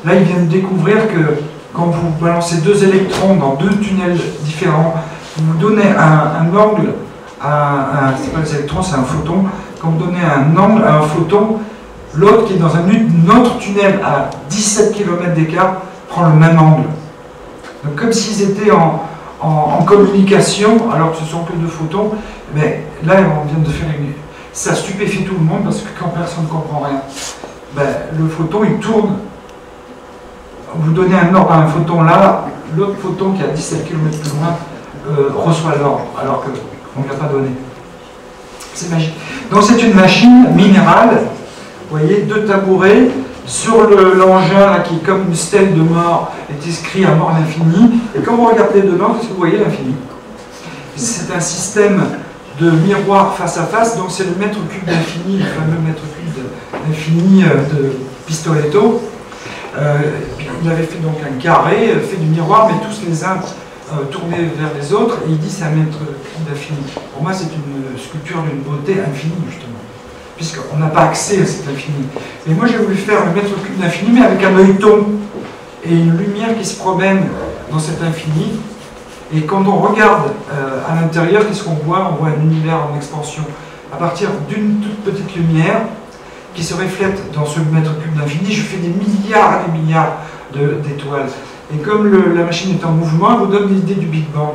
là il vient de découvrir que quand vous balancez deux électrons dans deux tunnels différents, vous donnez un angle c'est pas les électrons, c'est un photon. Quand vous donnez un angle à un photon, l'autre qui est dans un autre tunnel à 17 km d'écart prend le même angle. Donc comme s'ils étaient en communication, alors que ce sont que deux photons, mais là on vient de faire ça stupéfie tout le monde parce que quand personne ne comprend rien, ben, le photon il tourne. Vous donnez un ordre à un photon là, l'autre photon qui est à 17 km plus loin reçoit l'ordre, alors qu'on ne l'a pas donné. C'est magique. Donc c'est une machine minérale, vous voyez, deux tabourets, sur l'engin qui est comme une stèle de mort, est inscrit à mort à l'infini, et quand vous regardez dedans, qu'est-ce que vous voyez? L'infini. C'est un système de miroir face à face, donc c'est le mètre cube d'infini, le fameux mètre cube d'infini de Pistoletto. Il avait fait donc un carré, fait du miroir, mais tous les uns tournés vers les autres, et il dit c'est un mètre cube d'infini. Pour moi, c'est une sculpture d'une beauté infinie, justement, puisqu'on n'a pas accès à cet infini. Et moi, j'ai voulu faire le mètre cube d'infini, mais avec un œilleton et une lumière qui se promène dans cet infini. Et quand on regarde à l'intérieur, qu'est-ce qu'on voit? On voit un univers en expansion à partir d'une toute petite lumière qui se reflète dans ce mètre cube d'infini. Je fais des milliards et des milliards d'étoiles. Et comme la machine est en mouvement, elle vous donne l'idée du Big Bang.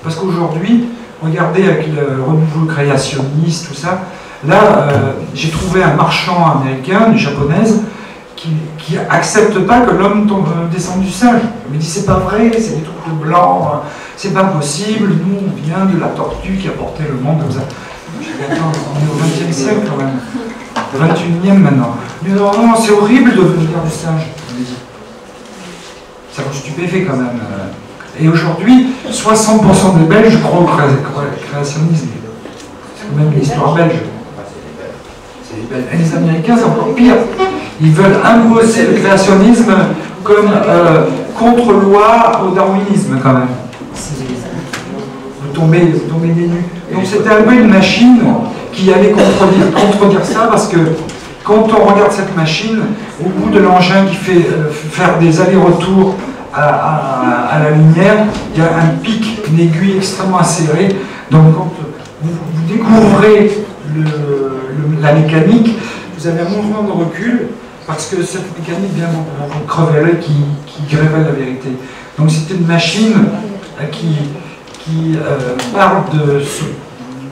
Parce qu'aujourd'hui, regardez avec le renouveau créationniste, tout ça, là, j'ai trouvé un marchand américain, une japonaise, qui n'accepte pas que l'homme descende du singe. Il me dit c'est pas vrai, c'est des trucs de blanc, c'est pas possible, nous on vient de la tortue qui a porté le monde comme ça. Je dis attends, on est au XXe siècle quand même, 21e maintenant. Il dit non, non, c'est horrible de venir du singe. Ça vous stupéfait quand même. Et aujourd'hui, 60% des Belges croient au créationnisme. C'est quand même l'histoire belge. Et les Américains, c'est encore pire. Ils veulent imposer le créationnisme comme contre-loi au darwinisme, quand même. Vous tombez des nues. Donc c'était un peu une machine qui allait contredire ça, parce que quand on regarde cette machine, au bout de l'engin qui fait faire des allers-retours à la lumière, il y a un pic, une aiguille extrêmement acérée. Donc quand vous découvrez la mécanique, vous avez un mouvement de recul, parce que cette mécanique vient vous crever l'œil qui révèle la vérité. Donc c'est une machine qui parle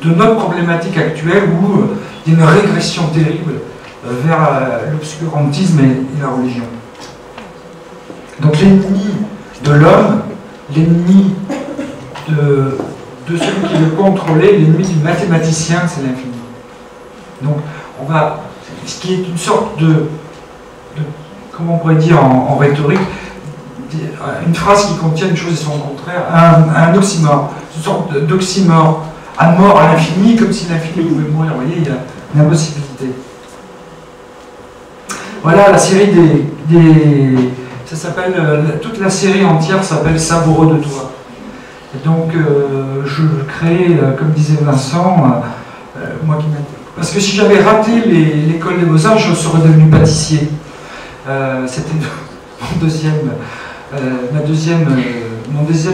de notre problématique actuelle, où il y a une régression terrible vers l'obscurantisme et la religion. Donc l'ennemi de l'homme, l'ennemi de celui qui veut contrôler, l'ennemi du mathématicien, c'est l'infini. Donc, ce qui est une sorte de comment on pourrait dire en rhétorique, une phrase qui contient une chose et son contraire, un oxymore, une sorte d'oxymore, à mort à l'infini, comme si l'infini pouvait mourir. Vous voyez, il y a une impossibilité. Voilà la série ça s'appelle, toute la série entière s'appelle Savoureux de toi. Et donc, je crée, comme disait Vincent, parce que si j'avais raté l'école des Beaux-Arts, je serais devenu pâtissier. C'était mon deuxième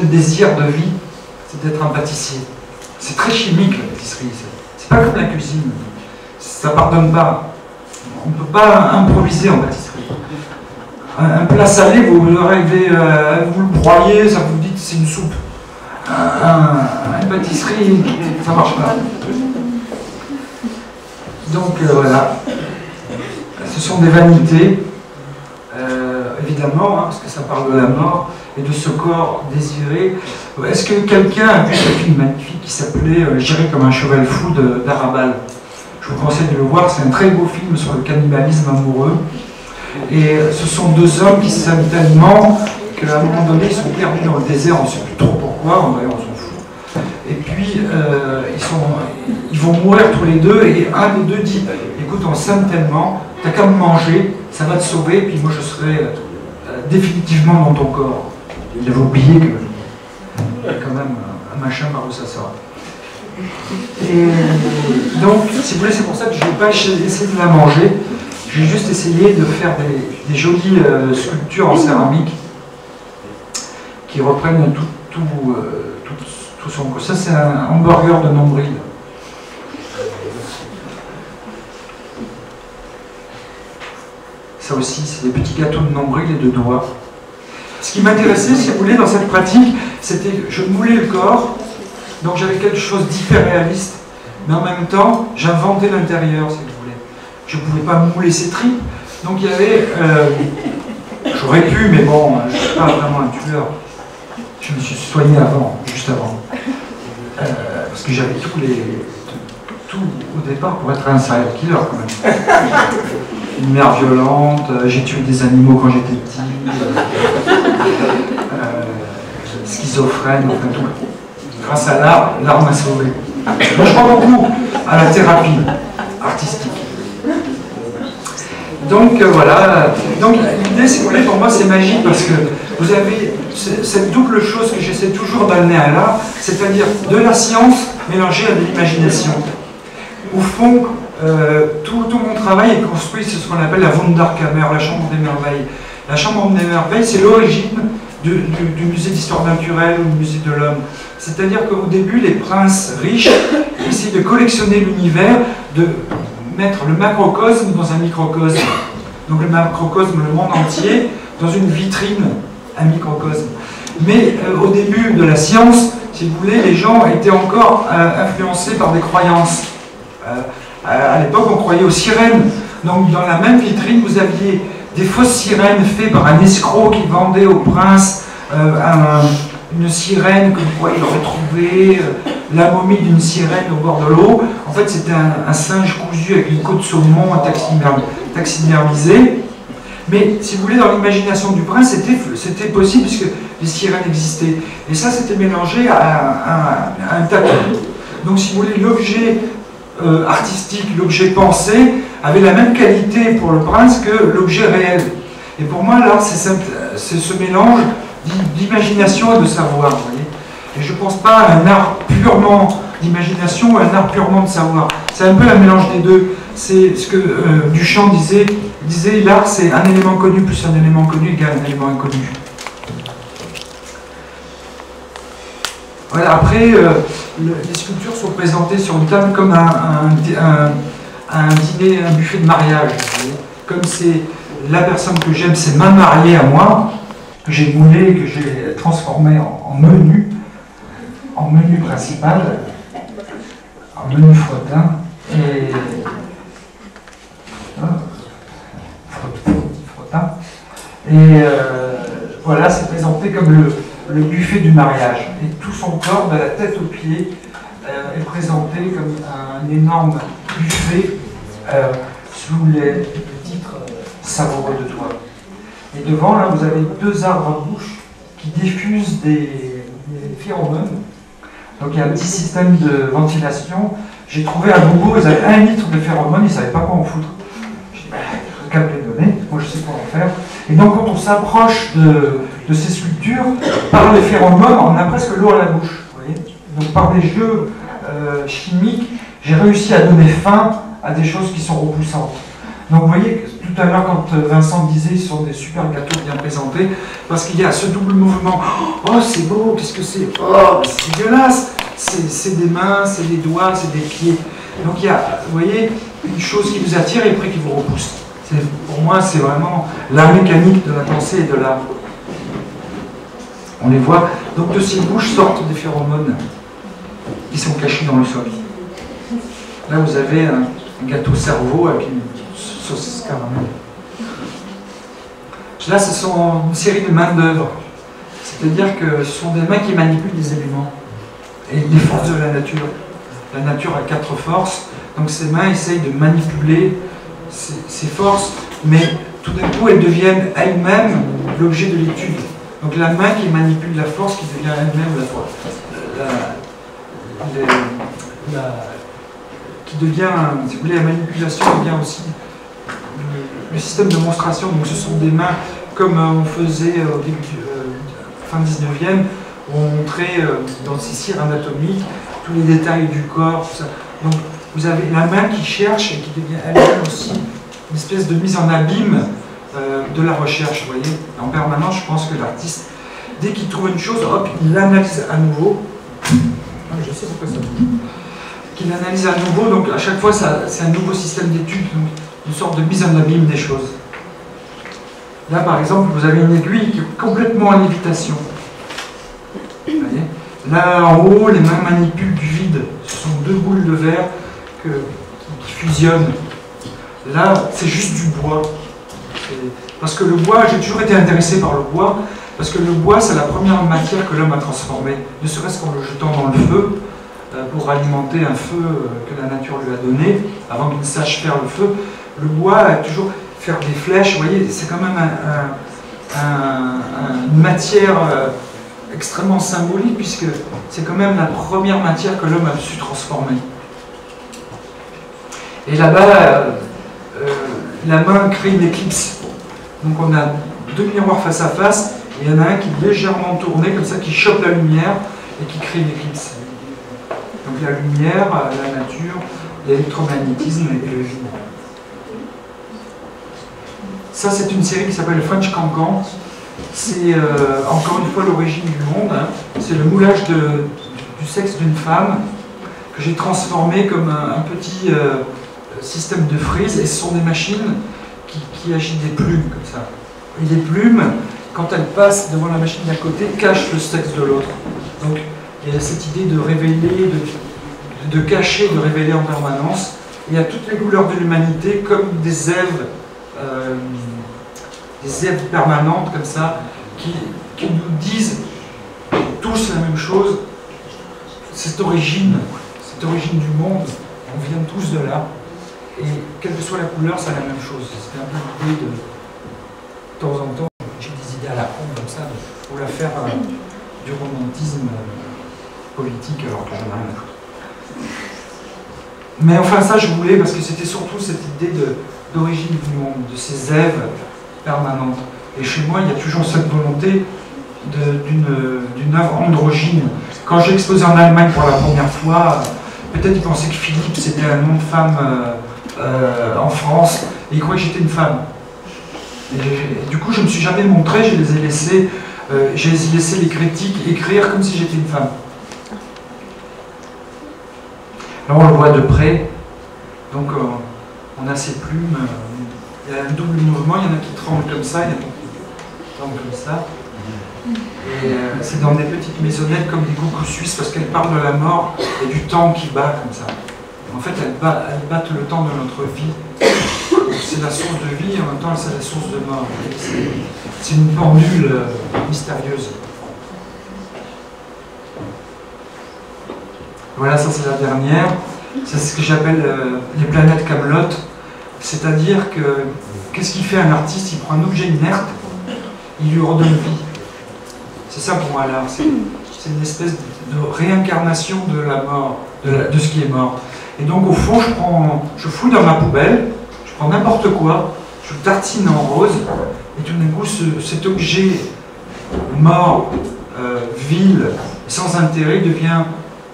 désir de vie, c'est d'être un pâtissier. C'est très chimique la pâtisserie, c'est pas comme la cuisine, ça pardonne pas. On ne peut pas improviser en pâtisserie. Un plat salé, vous arrivez, vous le broyez, ça vous dit que c'est une soupe. Une pâtisserie, ça ne marche pas. Donc voilà, ce sont des vanités, évidemment, parce que ça parle de la mort et de ce corps désiré. Est-ce que quelqu'un a vu ce film magnifique qui s'appelait J'irai comme un cheval fou d'Arabal? Je vous conseille de le voir, c'est un très beau film sur le cannibalisme amoureux. Et ce sont deux hommes qui s'alimentent, qu'à un moment donné, ils sont perdus dans le désert, on ne sait plus trop pourquoi, d'ailleurs on s'en fout. Et puis, ils vont mourir tous les deux, et un des deux dit, écoute, on s'aime tellement, t'as qu'à me manger, ça va te sauver, puis moi je serai définitivement dans ton corps. Il avait oublié qu'il y a quand même un machin par où ça sort. Et donc, si vous voulez, c'est pour ça que je ne vais pas essayer de la manger. Je vais juste essayer de faire des jolies sculptures en céramique qui reprennent tout son corps. Ça, c'est un hamburger de nombril. Ça aussi, c'est des petits gâteaux de nombril et de doigts. Ce qui m'intéressait, si vous voulez, dans cette pratique, c'était que je moulais le corps. Donc j'avais quelque chose d'hyper réaliste, mais en même temps, j'inventais l'intérieur, si vous voulez. Je ne pouvais pas mouler ses tripes, donc il y avait... j'aurais pu, mais bon, je ne suis pas vraiment un tueur. Je me suis soigné avant, juste avant. Parce que j'avais tout au départ pour être un serial killer, quand même. Une mère violente, j'ai tué des animaux quand j'étais petit, schizophrène, enfin tout. Grâce à l'art, l'art m'a sauvé. Moi, je crois beaucoup à la thérapie artistique. Donc voilà. Donc l'idée, si vous voulez, pour moi, c'est magique parce que vous avez cette double chose que j'essaie toujours d'amener à l'art, c'est-à-dire de la science mélangée à de l'imagination. Au fond, tout mon travail est construit sur ce qu'on appelle la Wunderkammer, la chambre des merveilles. La chambre des merveilles, c'est l'origine du musée d'histoire naturelle ou du musée de l'homme. C'est-à-dire qu'au début, les princes riches essaient de collectionner l'univers, de mettre le macrocosme dans un microcosme. Donc le macrocosme, le monde entier, dans une vitrine, un microcosme. Mais au début de la science, si vous voulez, les gens étaient encore influencés par des croyances. À l'époque, on croyait aux sirènes. Donc dans la même vitrine, vous aviez des fausses sirènes faites par un escroc qui vendait au prince une sirène que quoi il aurait trouvé, la momie d'une sirène au bord de l'eau. En fait, c'était un singe cousu avec une côte de saumon taxidermisé. Mais si vous voulez, dans l'imagination du prince, c'était possible puisque les sirènes existaient. Et ça, c'était mélangé à un tatou. Donc, si vous voulez, l'objet artistique, l'objet pensé, avait la même qualité pour le prince que l'objet réel. Et pour moi, l'art, c'est ce mélange d'imagination et de savoir. Vous voyez. Et je ne pense pas à un art purement d'imagination ou à un art purement de savoir. C'est un peu un mélange des deux. C'est ce que Duchamp disait l'art, c'est un élément connu plus un élément connu égale un élément inconnu. Voilà, après, les sculptures sont présentées sur une table comme un dîner, un buffet de mariage. Comme c'est la personne que j'aime, c'est ma mariée à moi, que j'ai moulé, que j'ai transformé en menu principal, en menu frottin, et frottin. Et voilà, c'est présenté comme le buffet du mariage. Et tout son corps, de la tête aux pieds, est présenté comme un énorme buffet sous le titre Savoureux de toi. Et devant, là, vous avez 2 arbres à bouche qui diffusent des phéromones. Donc il y a un petit système de ventilation. J'ai trouvé à Google, ils avaient 1 litre de phéromones, ils ne savaient pas quoi en foutre. J'ai dit, qu'à me les donner, moi je sais quoi en faire. Et donc quand on s'approche de ces sculptures, par les phéromones, on a presque l'eau à la bouche. Vous voyez, donc par des jeux chimiques, j'ai réussi à donner fin à des choses qui sont repoussantes. Donc vous voyez, tout à l'heure quand Vincent disait ce sont des super gâteaux bien présentés, parce qu'il y a ce double mouvement, oh c'est beau, qu'est-ce que c'est, oh c'est dégueulasse, c'est des mains, c'est des doigts, c'est des pieds. Donc il y a, vous voyez, une chose qui vous attire et après qui vous repousse. Pour moi c'est vraiment la mécanique de la pensée et de l'art. On les voit, donc de ces bouches sortent des phéromones qui sont cachés dans le sol. Là vous avez un gâteau cerveau avec une saucisse caramel. Là, ce sont une série de mains d'œuvre. C'est-à-dire que ce sont des mains qui manipulent des éléments et les forces de la nature. La nature a 4 forces, donc ces mains essayent de manipuler ces forces, mais tout d'un coup, elles deviennent elles-mêmes l'objet de l'étude. Donc la main qui manipule la force, qui devient elle-même la force. Qui devient, si vous voulez, la manipulation devient aussi le système de monstration. Donc ce sont des mains comme on faisait au début fin 19e, où on montrait dans ces cires anatomiques tous les détails du corps, tout ça. Donc vous avez la main qui cherche et qui devient elle-même aussi une espèce de mise en abîme de la recherche, vous voyez. En permanence, je pense que l'artiste, dès qu'il trouve une chose, hop, il l'analyse à nouveau. Je sais pourquoi ça bouge. Qu'il analyse à nouveau, donc à chaque fois c'est un nouveau système d'étude, une sorte de mise en abîme des choses. Là par exemple, vous avez une aiguille qui est complètement en lévitation. Vous voyez ? Là en haut, les mains manipulent du vide. Ce sont 2 boules de verre qui fusionnent. Là, c'est juste du bois. Parce que le bois, j'ai toujours été intéressé par le bois, parce que le bois, c'est la première matière que l'homme a transformée, ne serait-ce qu'en le jetant dans le feu, pour alimenter un feu que la nature lui a donné, avant qu'il ne sache faire le feu. Le bois a toujours faire des flèches, vous voyez, c'est quand même une matière extrêmement symbolique, puisque c'est quand même la première matière que l'homme a su transformer. Et là-bas, la main crée une éclipse. Donc on a 2 miroirs face à face, et il y en a un qui est légèrement tourné, comme ça, qui chope la lumière et qui crée une éclipse. Donc la lumière, la nature, l'électromagnétisme et le vide. Ça, c'est une série qui s'appelle French Cancan. C'est encore une fois l'origine du monde. Hein. C'est le moulage du sexe d'une femme que j'ai transformé comme un petit système de frise. Et ce sont des machines qui agitent des plumes comme ça. Et les plumes, quand elles passent devant la machine d'à côté, cachent le sexe de l'autre. Donc il y a cette idée de révéler, de cacher, de révéler en permanence. Il y a toutes les couleurs de l'humanité comme des èves permanentes comme ça, qui nous disent tous la même chose. Cette origine du monde, on vient tous de là. Et quelle que soit la couleur, c'est la même chose. C'était un peu l'idée de temps en temps, j'ai des idées à la con comme ça, pour la faire du romantisme politique, alors que j'en ai rien à foutre. Mais enfin, ça je voulais, parce que c'était surtout cette idée d'origine du monde, de ces èves permanentes. Et chez moi, il y a toujours cette volonté d'une œuvre androgyne. Quand j'ai exposé en Allemagne pour la première fois, peut-être ils pensaient que Philippe c'était un nom de femme en France, et ils croyaient que j'étais une femme. Et du coup, je ne me suis jamais montré, je les ai laissés, j'ai laissé les critiques écrire comme si j'étais une femme. Là, on le voit de près, donc on a ces plumes, il y a un double mouvement, il y en a qui tremblent comme ça, il y en a qui tremblent comme ça. Et c'est dans des petites maisonnettes comme des coucous suisses, parce qu'elles parlent de la mort et du temps qui bat comme ça. En fait, elles battent le temps de notre vie. C'est la source de vie et en même temps c'est la source de mort. C'est une pendule mystérieuse. Voilà, ça c'est la dernière. C'est ce que j'appelle les planètes Camelot. C'est-à-dire que, qu'est-ce qu'il fait un artiste? Il prend un objet inerte, il lui redonne vie. C'est ça pour moi l'art, c'est une espèce de réincarnation de la mort, de ce qui est mort. Et donc au fond, je fouille dans ma poubelle, je prends n'importe quoi, je tartine en rose, et tout d'un coup, cet objet mort, vil, sans intérêt, devient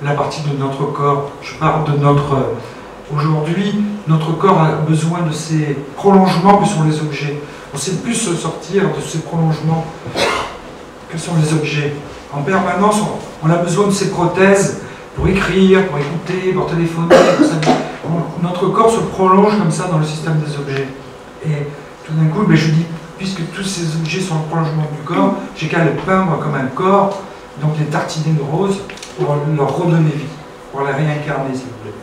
la partie de notre corps. Je parle de notre... Aujourd'hui, notre corps a besoin de ces prolongements que sont les objets. On sait plus se sortir de ces prolongements que sont les objets. En permanence, on a besoin de ces prothèses pour écrire, pour écouter, pour téléphoner. Notre corps se prolonge comme ça dans le système des objets. Et tout d'un coup, je dis, puisque tous ces objets sont le prolongement du corps, j'ai qu'à les peindre comme un corps, donc les tartiner de rose pour leur redonner vie, pour les réincarner, si vous voulez.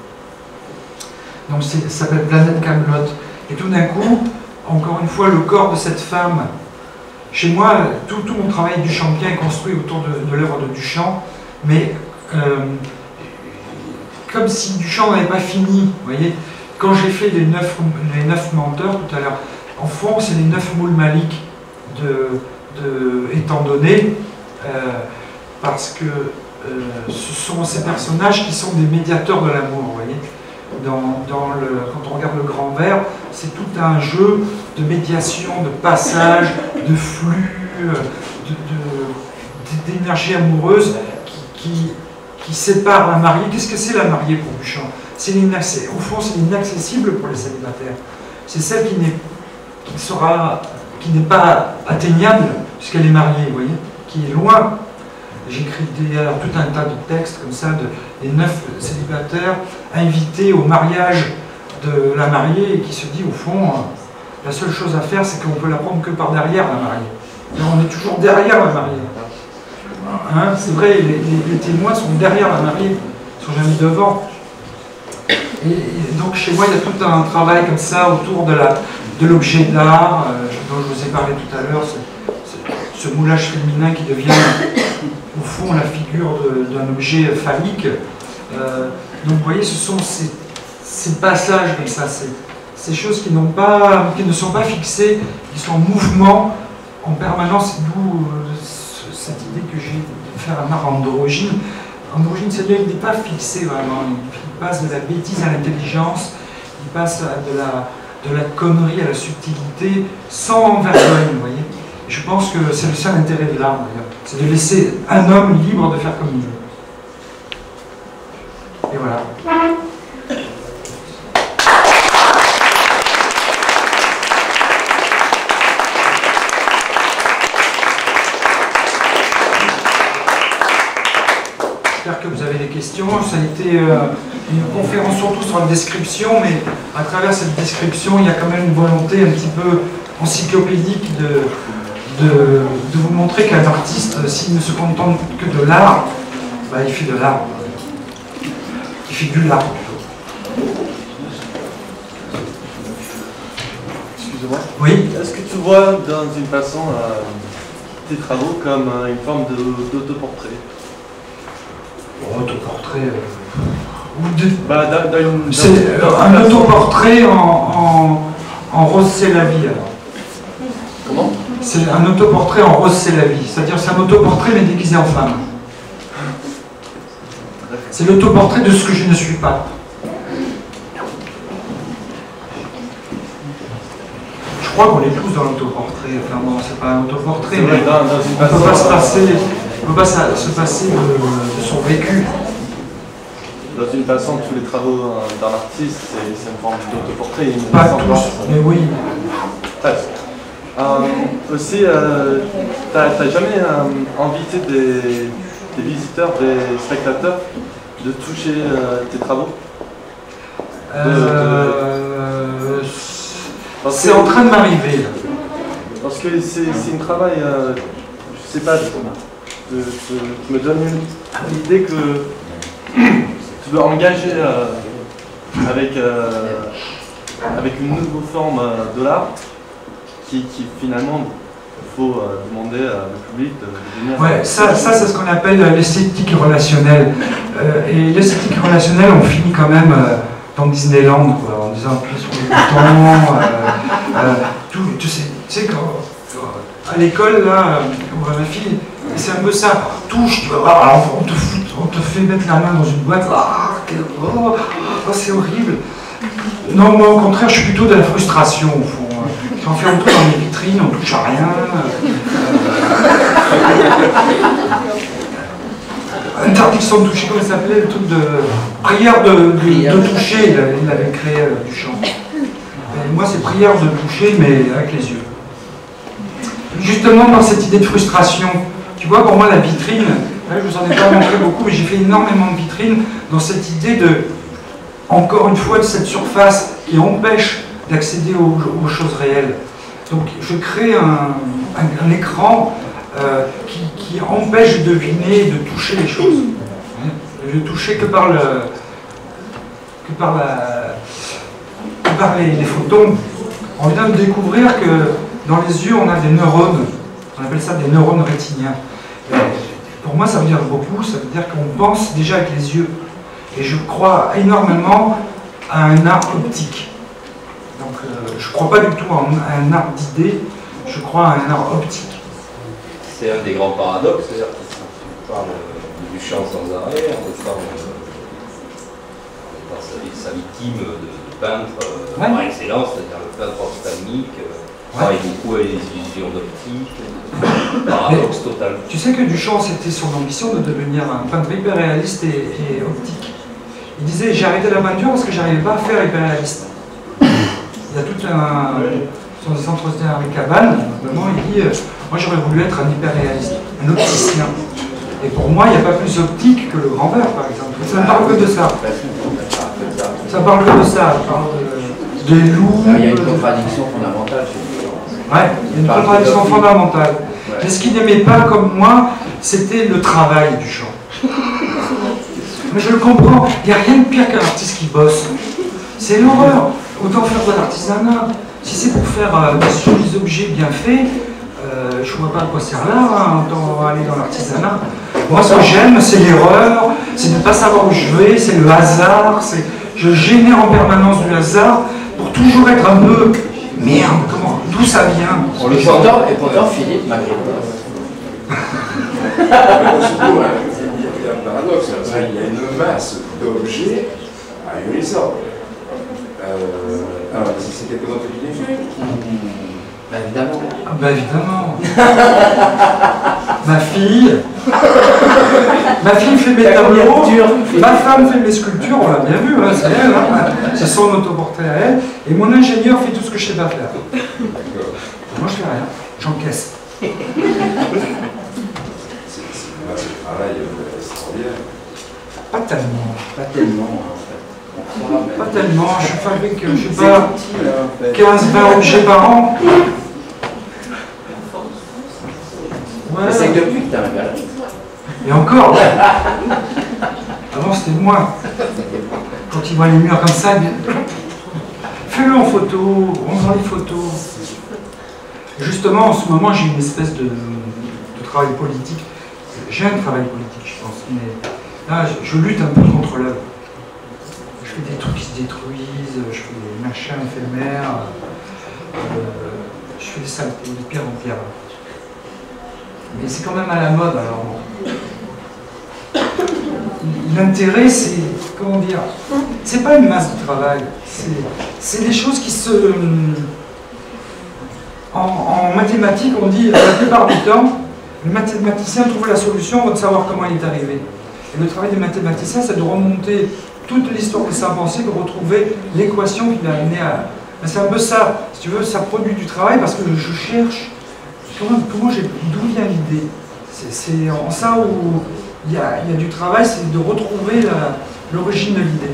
Donc ça s'appelle Planète Camelot. Et tout d'un coup, encore une fois, le corps de cette femme, chez moi, tout mon travail duchampien est construit autour de l'œuvre de Duchamp, mais comme si Duchamp n'avait pas fini, vous voyez. Quand j'ai fait les neuf menteurs tout à l'heure, en fond, c'est les 9 moules Malik étant donné, parce que ce sont ces personnages qui sont des médiateurs de l'amour, vous voyez. Quand on regarde le grand verre, c'est tout un jeu de médiation, de passage, de flux, d'énergie amoureuse qui sépare la mariée. Qu'est-ce que c'est la mariée pour Duchamp? Au fond, c'est inaccessible pour les célibataires. C'est celle qui n'est pas atteignable puisqu'elle est mariée, vous voyez, qui est loin. J'écris tout un tas de textes comme ça, des 9 célibataires invités au mariage de la mariée et qui se dit au fond, la seule chose à faire, c'est qu'on peut la prendre que par derrière la mariée. Et on est toujours derrière la mariée. Hein, c'est vrai, les témoins sont derrière la mariée, ils ne sont jamais devant. Et donc chez moi, il y a tout un travail comme ça autour de l'objet d'art, dont je vous ai parlé tout à l'heure, ce moulage féminin qui devient au fond la figure d'un objet phallique. Donc vous voyez, ce sont ces passages comme ça, ces choses qui ne sont pas fixées, qui sont en mouvement en permanence, d'où cette idée que j'ai de faire un art androgyne. Androgyne, c'est-à-dire qu'il n'est pas fixé vraiment, il passe de la bêtise à l'intelligence, il passe de la connerie à la subtilité, sans vergogne, vous voyez. Et je pense que c'est le seul intérêt de l'art, d'ailleurs, c'est de laisser un homme libre de faire comme il veut. Et voilà. J'espère que vous avez des questions. Ça a été une conférence surtout sur la description, mais à travers cette description, il y a quand même une volonté un petit peu encyclopédique de vous montrer qu'un artiste, s'il ne se contente que de l'art, bah, il fait de l'art. Il fait du l'art. Excusez-moi. Oui. Est-ce que tu vois dans une façon tes travaux comme une forme d'autoportrait? Autoportrait. C'est un autoportrait en rose c'est la vie. Alors. Comment? C'est un autoportrait en rose c'est la vie. C'est-à-dire c'est un autoportrait mais déguisé en femme. C'est l'autoportrait de ce que je ne suis pas. Je crois qu'on est tous dans l'autoportrait. Enfin bon, c'est pas un autoportrait, mais on ne peut pas se passer de son vécu. Dans une façon, tous les travaux d'un artiste, c'est une forme d'autoportrait. Pas tous, mais oui. Presque. Aussi, t'as jamais invité des visiteurs, des spectateurs, de toucher tes travaux? C'est en train de m'arriver. Parce que c'est un travail, je sais pas, qui me donne l'idée que tu dois engager avec une nouvelle forme de l'art qui finalement il faut demander au public de venir. Ouais, ça c'est ce qu'on appelle l'esthétique relationnelle. Et l'esthétique relationnelle, on finit quand même dans Disneyland, quoi, en disant plus boutons, tu sais, à l'école, là, ma fille, c'est un peu ça, touche, tu vas voir, alors on te fait mettre la main dans une boîte, c'est horrible. Non, moi au contraire, je suis plutôt de la frustration au fond. On fait un truc dans les vitrines, on touche à rien. Interdiction de toucher, comment ça s'appelait, le truc de prière de toucher, il avait créé Duchamp. Et moi, c'est prière de toucher, mais avec les yeux. Justement, dans cette idée de frustration, tu vois, pour moi, la vitrine, là, je vous en ai pas montré beaucoup, mais j'ai fait énormément de vitrines dans cette idée de, encore une fois, de cette surface qui empêche d'accéder aux choses réelles. Donc, je crée un écran qui empêche de deviner, de toucher les choses. De toucher que par les photons. On vient de découvrir que dans les yeux, on a des neurones. On appelle ça des neurones rétiniens. Et pour moi, ça veut dire beaucoup. Ça veut dire qu'on pense déjà avec les yeux. Et je crois énormément à un art optique. Donc, je ne crois pas du tout à un art d'idées. Je crois à un art optique. C'est un des grands paradoxes, c'est-à-dire qu'on parle du champ sans arrêt, en étant sa victime de peintre par excellence, c'est-à-dire le peintre ophtalmique, travaille beaucoup avec les illusions d'optique, paradoxe total. Tu sais que Duchamp, c'était son ambition de devenir un peintre hyper réaliste et optique. Il disait, j'ai arrêté la peinture parce que j'arrivais pas à faire hyper réaliste. Il y a tout sur des entretiens avec Cabane, notamment, il dit moi j'aurais voulu être un hyper-réaliste, un opticien. Et pour moi, il n'y a pas plus optique que le grand verre, par exemple. Ça ne parle que de ça. Ça parle que de ça. Ça parle des loups. Il y a une contradiction fondamentale chez Duchamp. Ouais, il y a une contradiction fondamentale. Mais ce qu'il n'aimait pas, comme moi, c'était le travail du chant. Mais je le comprends, il n'y a rien de pire qu'un artiste qui bosse. C'est l'horreur. Autant faire de l'artisanat. Si c'est pour faire des jolis objets bien faits, je ne vois pas à quoi sert l'art, autant aller dans l'artisanat. Moi, ce que j'aime, c'est l'erreur, c'est de ne pas savoir où je vais, c'est le hasard, je génère en permanence du hasard pour toujours être un peu merde, d'où ça vient. Et pourtant, Philippe, malgré tout. Il y a un paradoxe, il y a une masse d'objets ahurissants. Alors, c'est quelque chose que tu dis? Bah évidemment. Ah bah évidemment. Ma fille fait mes tableaux, ma femme fait mes sculptures, on l'a bien vu, hein, c'est elle, hein, c'est son autoportrait à elle, et mon ingénieur fait tout ce que je sais pas faire. Moi je fais rien, j'encaisse. C'est un travail extraordinaire. Pas tellement. Pas tellement, en fait. Pas tellement, je fabrique, je sais pas, 15-20 objets par an. Ouais. C'est que depuis que tu as un galerie. Et encore, avant c'était moins. Quand ils voient les murs comme ça, fais-le en photo, rends les photos. Justement, en ce moment, j'ai une espèce de travail politique. J'ai un travail politique, je pense, mais là, je lutte un peu contre l'œuvre. Je fais des trucs qui se détruisent, je fais des machins éphémères, je fais des saletés, de pierre en pierre. Mais c'est quand même à la mode, alors. L'intérêt, c'est, comment dire, c'est pas une masse de travail, c'est des choses qui se... En mathématiques, on dit, la plupart du temps, le mathématicien trouve la solution avant de savoir comment il est arrivé. Et le travail des mathématiciens, c'est de remonter toute l'histoire de sa pensée pour retrouver l'équation qui l'a amené à... C'est un peu ça, si tu veux, ça produit du travail parce que je cherche d'où vient l'idée. C'est en ça où il y a du travail, c'est de retrouver l'origine de l'idée.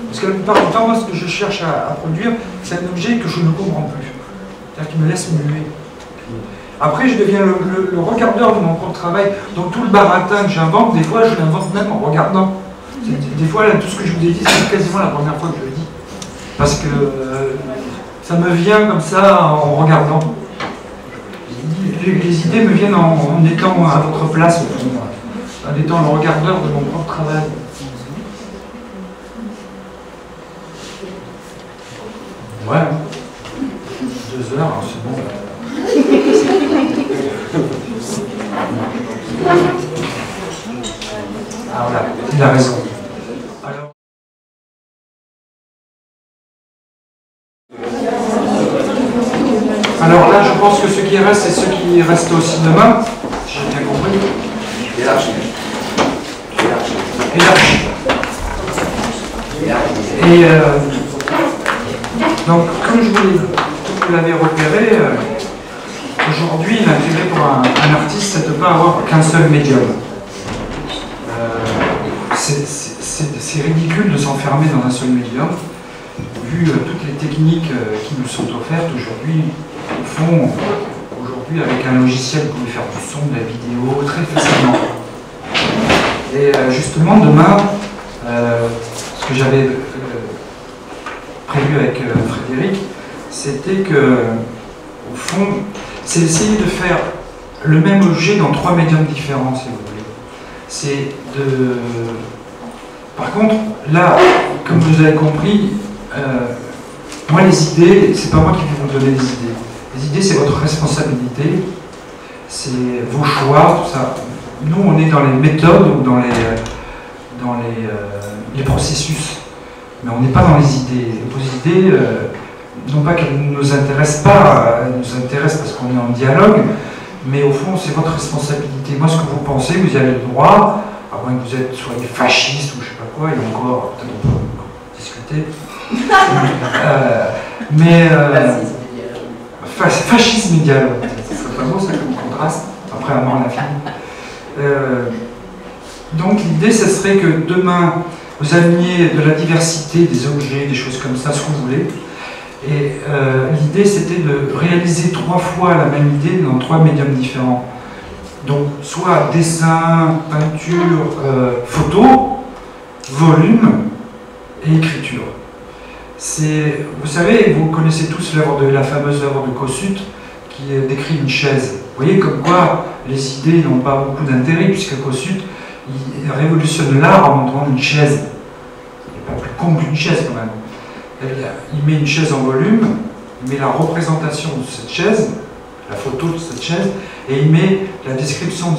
Parce que la plupart du temps, moi, ce que je cherche à produire, c'est un objet que je ne comprends plus. C'est-à-dire qui me laisse muet. Après, je deviens le regardeur de mon propre travail. Donc tout le baratin que j'invente, des fois, je l'invente même en regardant. Des fois, là, tout ce que je vous ai dit, c'est quasiment la première fois que je le dis. Parce que ça me vient comme ça en regardant. Les idées me viennent en étant à votre place, en étant le regardeur de mon propre travail. Ouais. 2 heures, hein, c'est bon. Ah voilà, il a raison. Alors là, je pense que ce qui reste, c'est ce qui reste aussi demain, si j'ai bien compris. Et l'archive. Et l'archive. Et donc, comme vous l'avez repéré, aujourd'hui, l'intérêt pour un artiste, c'est de ne pas avoir qu'un seul médium. C'est ridicule de s'enfermer dans un seul médium, vu toutes les techniques qui nous sont offertes aujourd'hui. Au fond, aujourd'hui, avec un logiciel, vous pouvez faire du son, de la vidéo très facilement. Et justement, demain, ce que j'avais prévu avec Frédéric, c'était que, au fond, c'est essayer de faire le même objet dans 3 médiums différents, si vous voulez. C'est de... Par contre, là, comme vous avez compris, moi, les idées, c'est pas moi qui vais vous donner les idées. Les idées, c'est votre responsabilité, c'est vos choix, tout ça. Nous, on est dans les méthodes ou dans les processus, mais on n'est pas dans les idées. Vos idées, non pas qu'elles ne nous intéressent pas, elles nous intéressent parce qu'on est en dialogue, mais au fond, c'est votre responsabilité. Moi, ce que vous pensez, vous y avez le droit, à moins que vous soyez fasciste ou je sais pas quoi, et encore, peut-être on peut encore discuter. Fascisme et dialogue, ce serait pas beau ça comme contraste, après avoir la fin. Donc l'idée, ce serait que demain, vous ameniez de la diversité, des objets, des choses comme ça, ce que vous voulez. Et l'idée, c'était de réaliser 3 fois la même idée dans 3 médiums différents. Donc, soit dessin, peinture, photo, volume et écriture. Vous savez, vous connaissez tous la fameuse œuvre de Kossuth qui décrit une chaise. Vous voyez comme quoi les idées n'ont pas beaucoup d'intérêt, puisque Kossuth, il révolutionne l'art en montrant une chaise. Il n'est pas plus con qu'une chaise quand même. Il met une chaise en volume, il met la représentation de cette chaise, la photo de cette chaise, et il met la définition de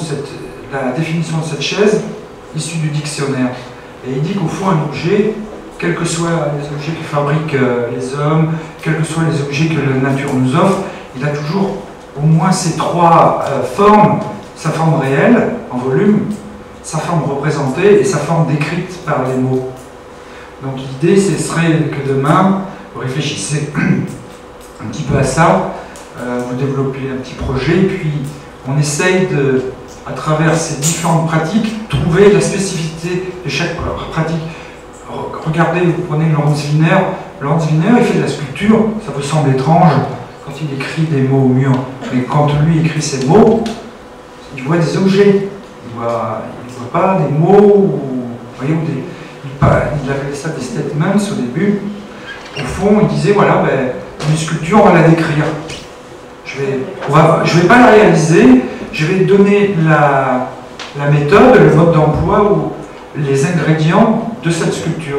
cette chaise issue du dictionnaire. Et il dit qu'au fond, un objet, quels que soient les objets que fabriquent les hommes, quels que soient les objets que la nature nous offre, il a toujours au moins ces 3 formes, sa forme réelle, en volume, sa forme représentée et sa forme décrite par les mots. Donc l'idée, ce serait que demain, vous réfléchissez un petit peu à ça, vous développez un petit projet, et puis on essaye de, à travers ces différentes pratiques, trouver la spécificité de chaque pratique. Regardez, vous prenez Laurence Wiener. Laurence Wiener, il fait de la sculpture, ça vous semble étrange quand il écrit des mots au mur. Mais quand lui écrit ces mots, il voit des objets. Il voit pas des mots, vous voyez, il appelait ça des statements au début. Au fond, il disait, voilà, une sculpture, on va la décrire. Je vais pas la réaliser, je vais donner la méthode, le mode d'emploi ou les ingrédients de cette sculpture.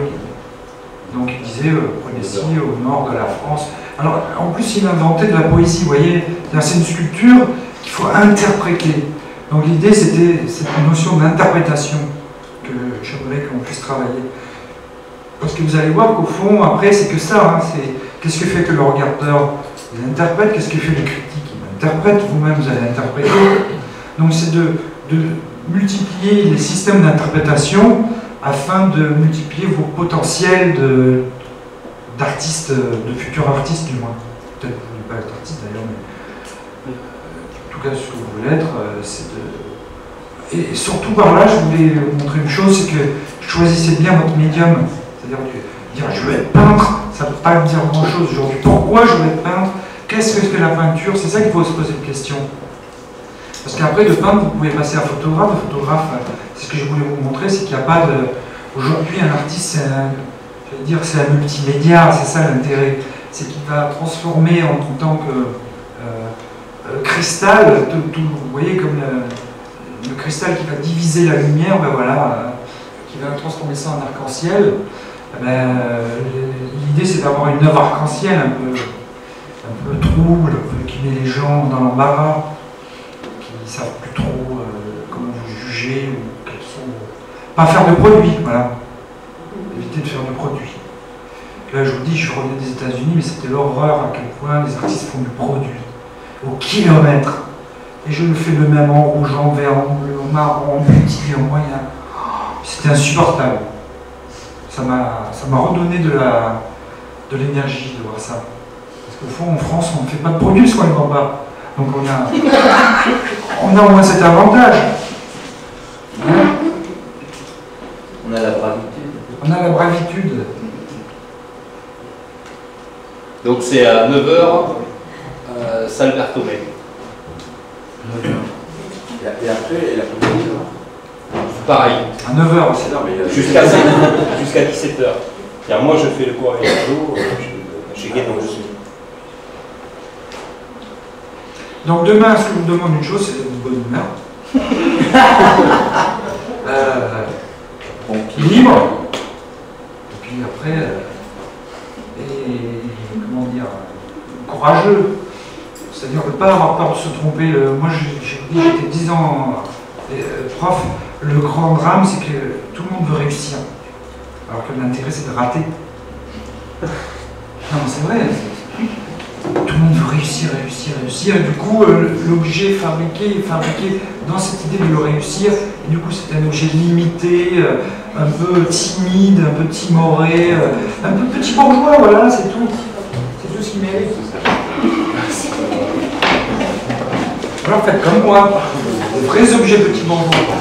Donc il disait, prenez ci, au nord de la France. Alors en plus il inventait de la poésie, vous voyez, c'est une sculpture qu'il faut interpréter. Donc l'idée c'était cette notion d'interprétation que j'aimerais qu'on puisse travailler. Parce que vous allez voir qu'au fond, après c'est que ça, hein, c'est qu'est-ce que fait que le regardeur, il interprète, qu'est-ce que fait le critique, il interprète, vous-même vous allez interpréter. Donc c'est de multiplier les systèmes d'interprétation afin de multiplier vos potentiels d'artistes, de futurs artistes du moins. Peut-être que vous ne voulez pas être artiste d'ailleurs, mais en tout cas ce que vous voulez être, c'est de... Et surtout par là, je voulais vous montrer une chose, c'est que choisissez bien votre médium. C'est-à-dire dire je veux être peintre, ça ne veut pas dire grand-chose aujourd'hui. Pourquoi je veux être peintre? Qu'est-ce que la peinture? C'est ça qu'il faut se poser une question. Parce qu'après, de peintre, vous pouvez passer à photographe. Le photographe, c'est ce que je voulais vous montrer, c'est qu'il n'y a pas de... Aujourd'hui, un artiste, c'est un multimédia, c'est ça l'intérêt. C'est qu'il va transformer en tant que cristal, vous voyez, comme le cristal qui va diviser la lumière, ben voilà, qui va transformer ça en arc-en-ciel. L'idée c'est d'avoir une œuvre arc-en-ciel un peu trouble, qui met les gens dans l'embarras, qui ne savent plus trop comment vous juger, ou quels sont... Pas faire de produits, voilà. Éviter de faire de produits. Là je vous dis, je revenais des États-Unis, mais c'était l'horreur à quel point les artistes font du produit, au kilomètre. Et je le fais de même en rouge, en vert, en bleu, en marron, en petit, en moyen. C'était insupportable. Ça m'a redonné de l'énergie de voir ça. Parce qu'au fond, en France, on ne fait pas de produits, soit ne pas. Donc on a au moins cet avantage. Hein? On a la bravitude. On a la bravitude. Donc c'est à 9h, salle Berthomé. 9h. Et après, et l'après-midi, Pareil. À 9h aussi. Jusqu'à 17h. Car moi je fais le cours avec l'eau chez Guénon aussi. Donc demain, ce que je vous demande une chose, c'est de bonne humeur. Libre. Et puis après, comment dire, courageux. C'est-à-dire de ne pas avoir peur de se tromper. Moi, j'étais 10 ans prof. Le grand drame, c'est que tout le monde veut réussir. Alors que l'intérêt, c'est de rater. Non, c'est vrai. Tout le monde veut réussir. Et du coup, l'objet fabriqué dans cette idée de le réussir. Et du coup, c'est un objet limité, un peu timide, un peu timoré, un peu petit bourgeois, voilà, c'est tout. C'est tout ce qui mérite. Alors faites comme moi. De vrais objets petits bourgeois.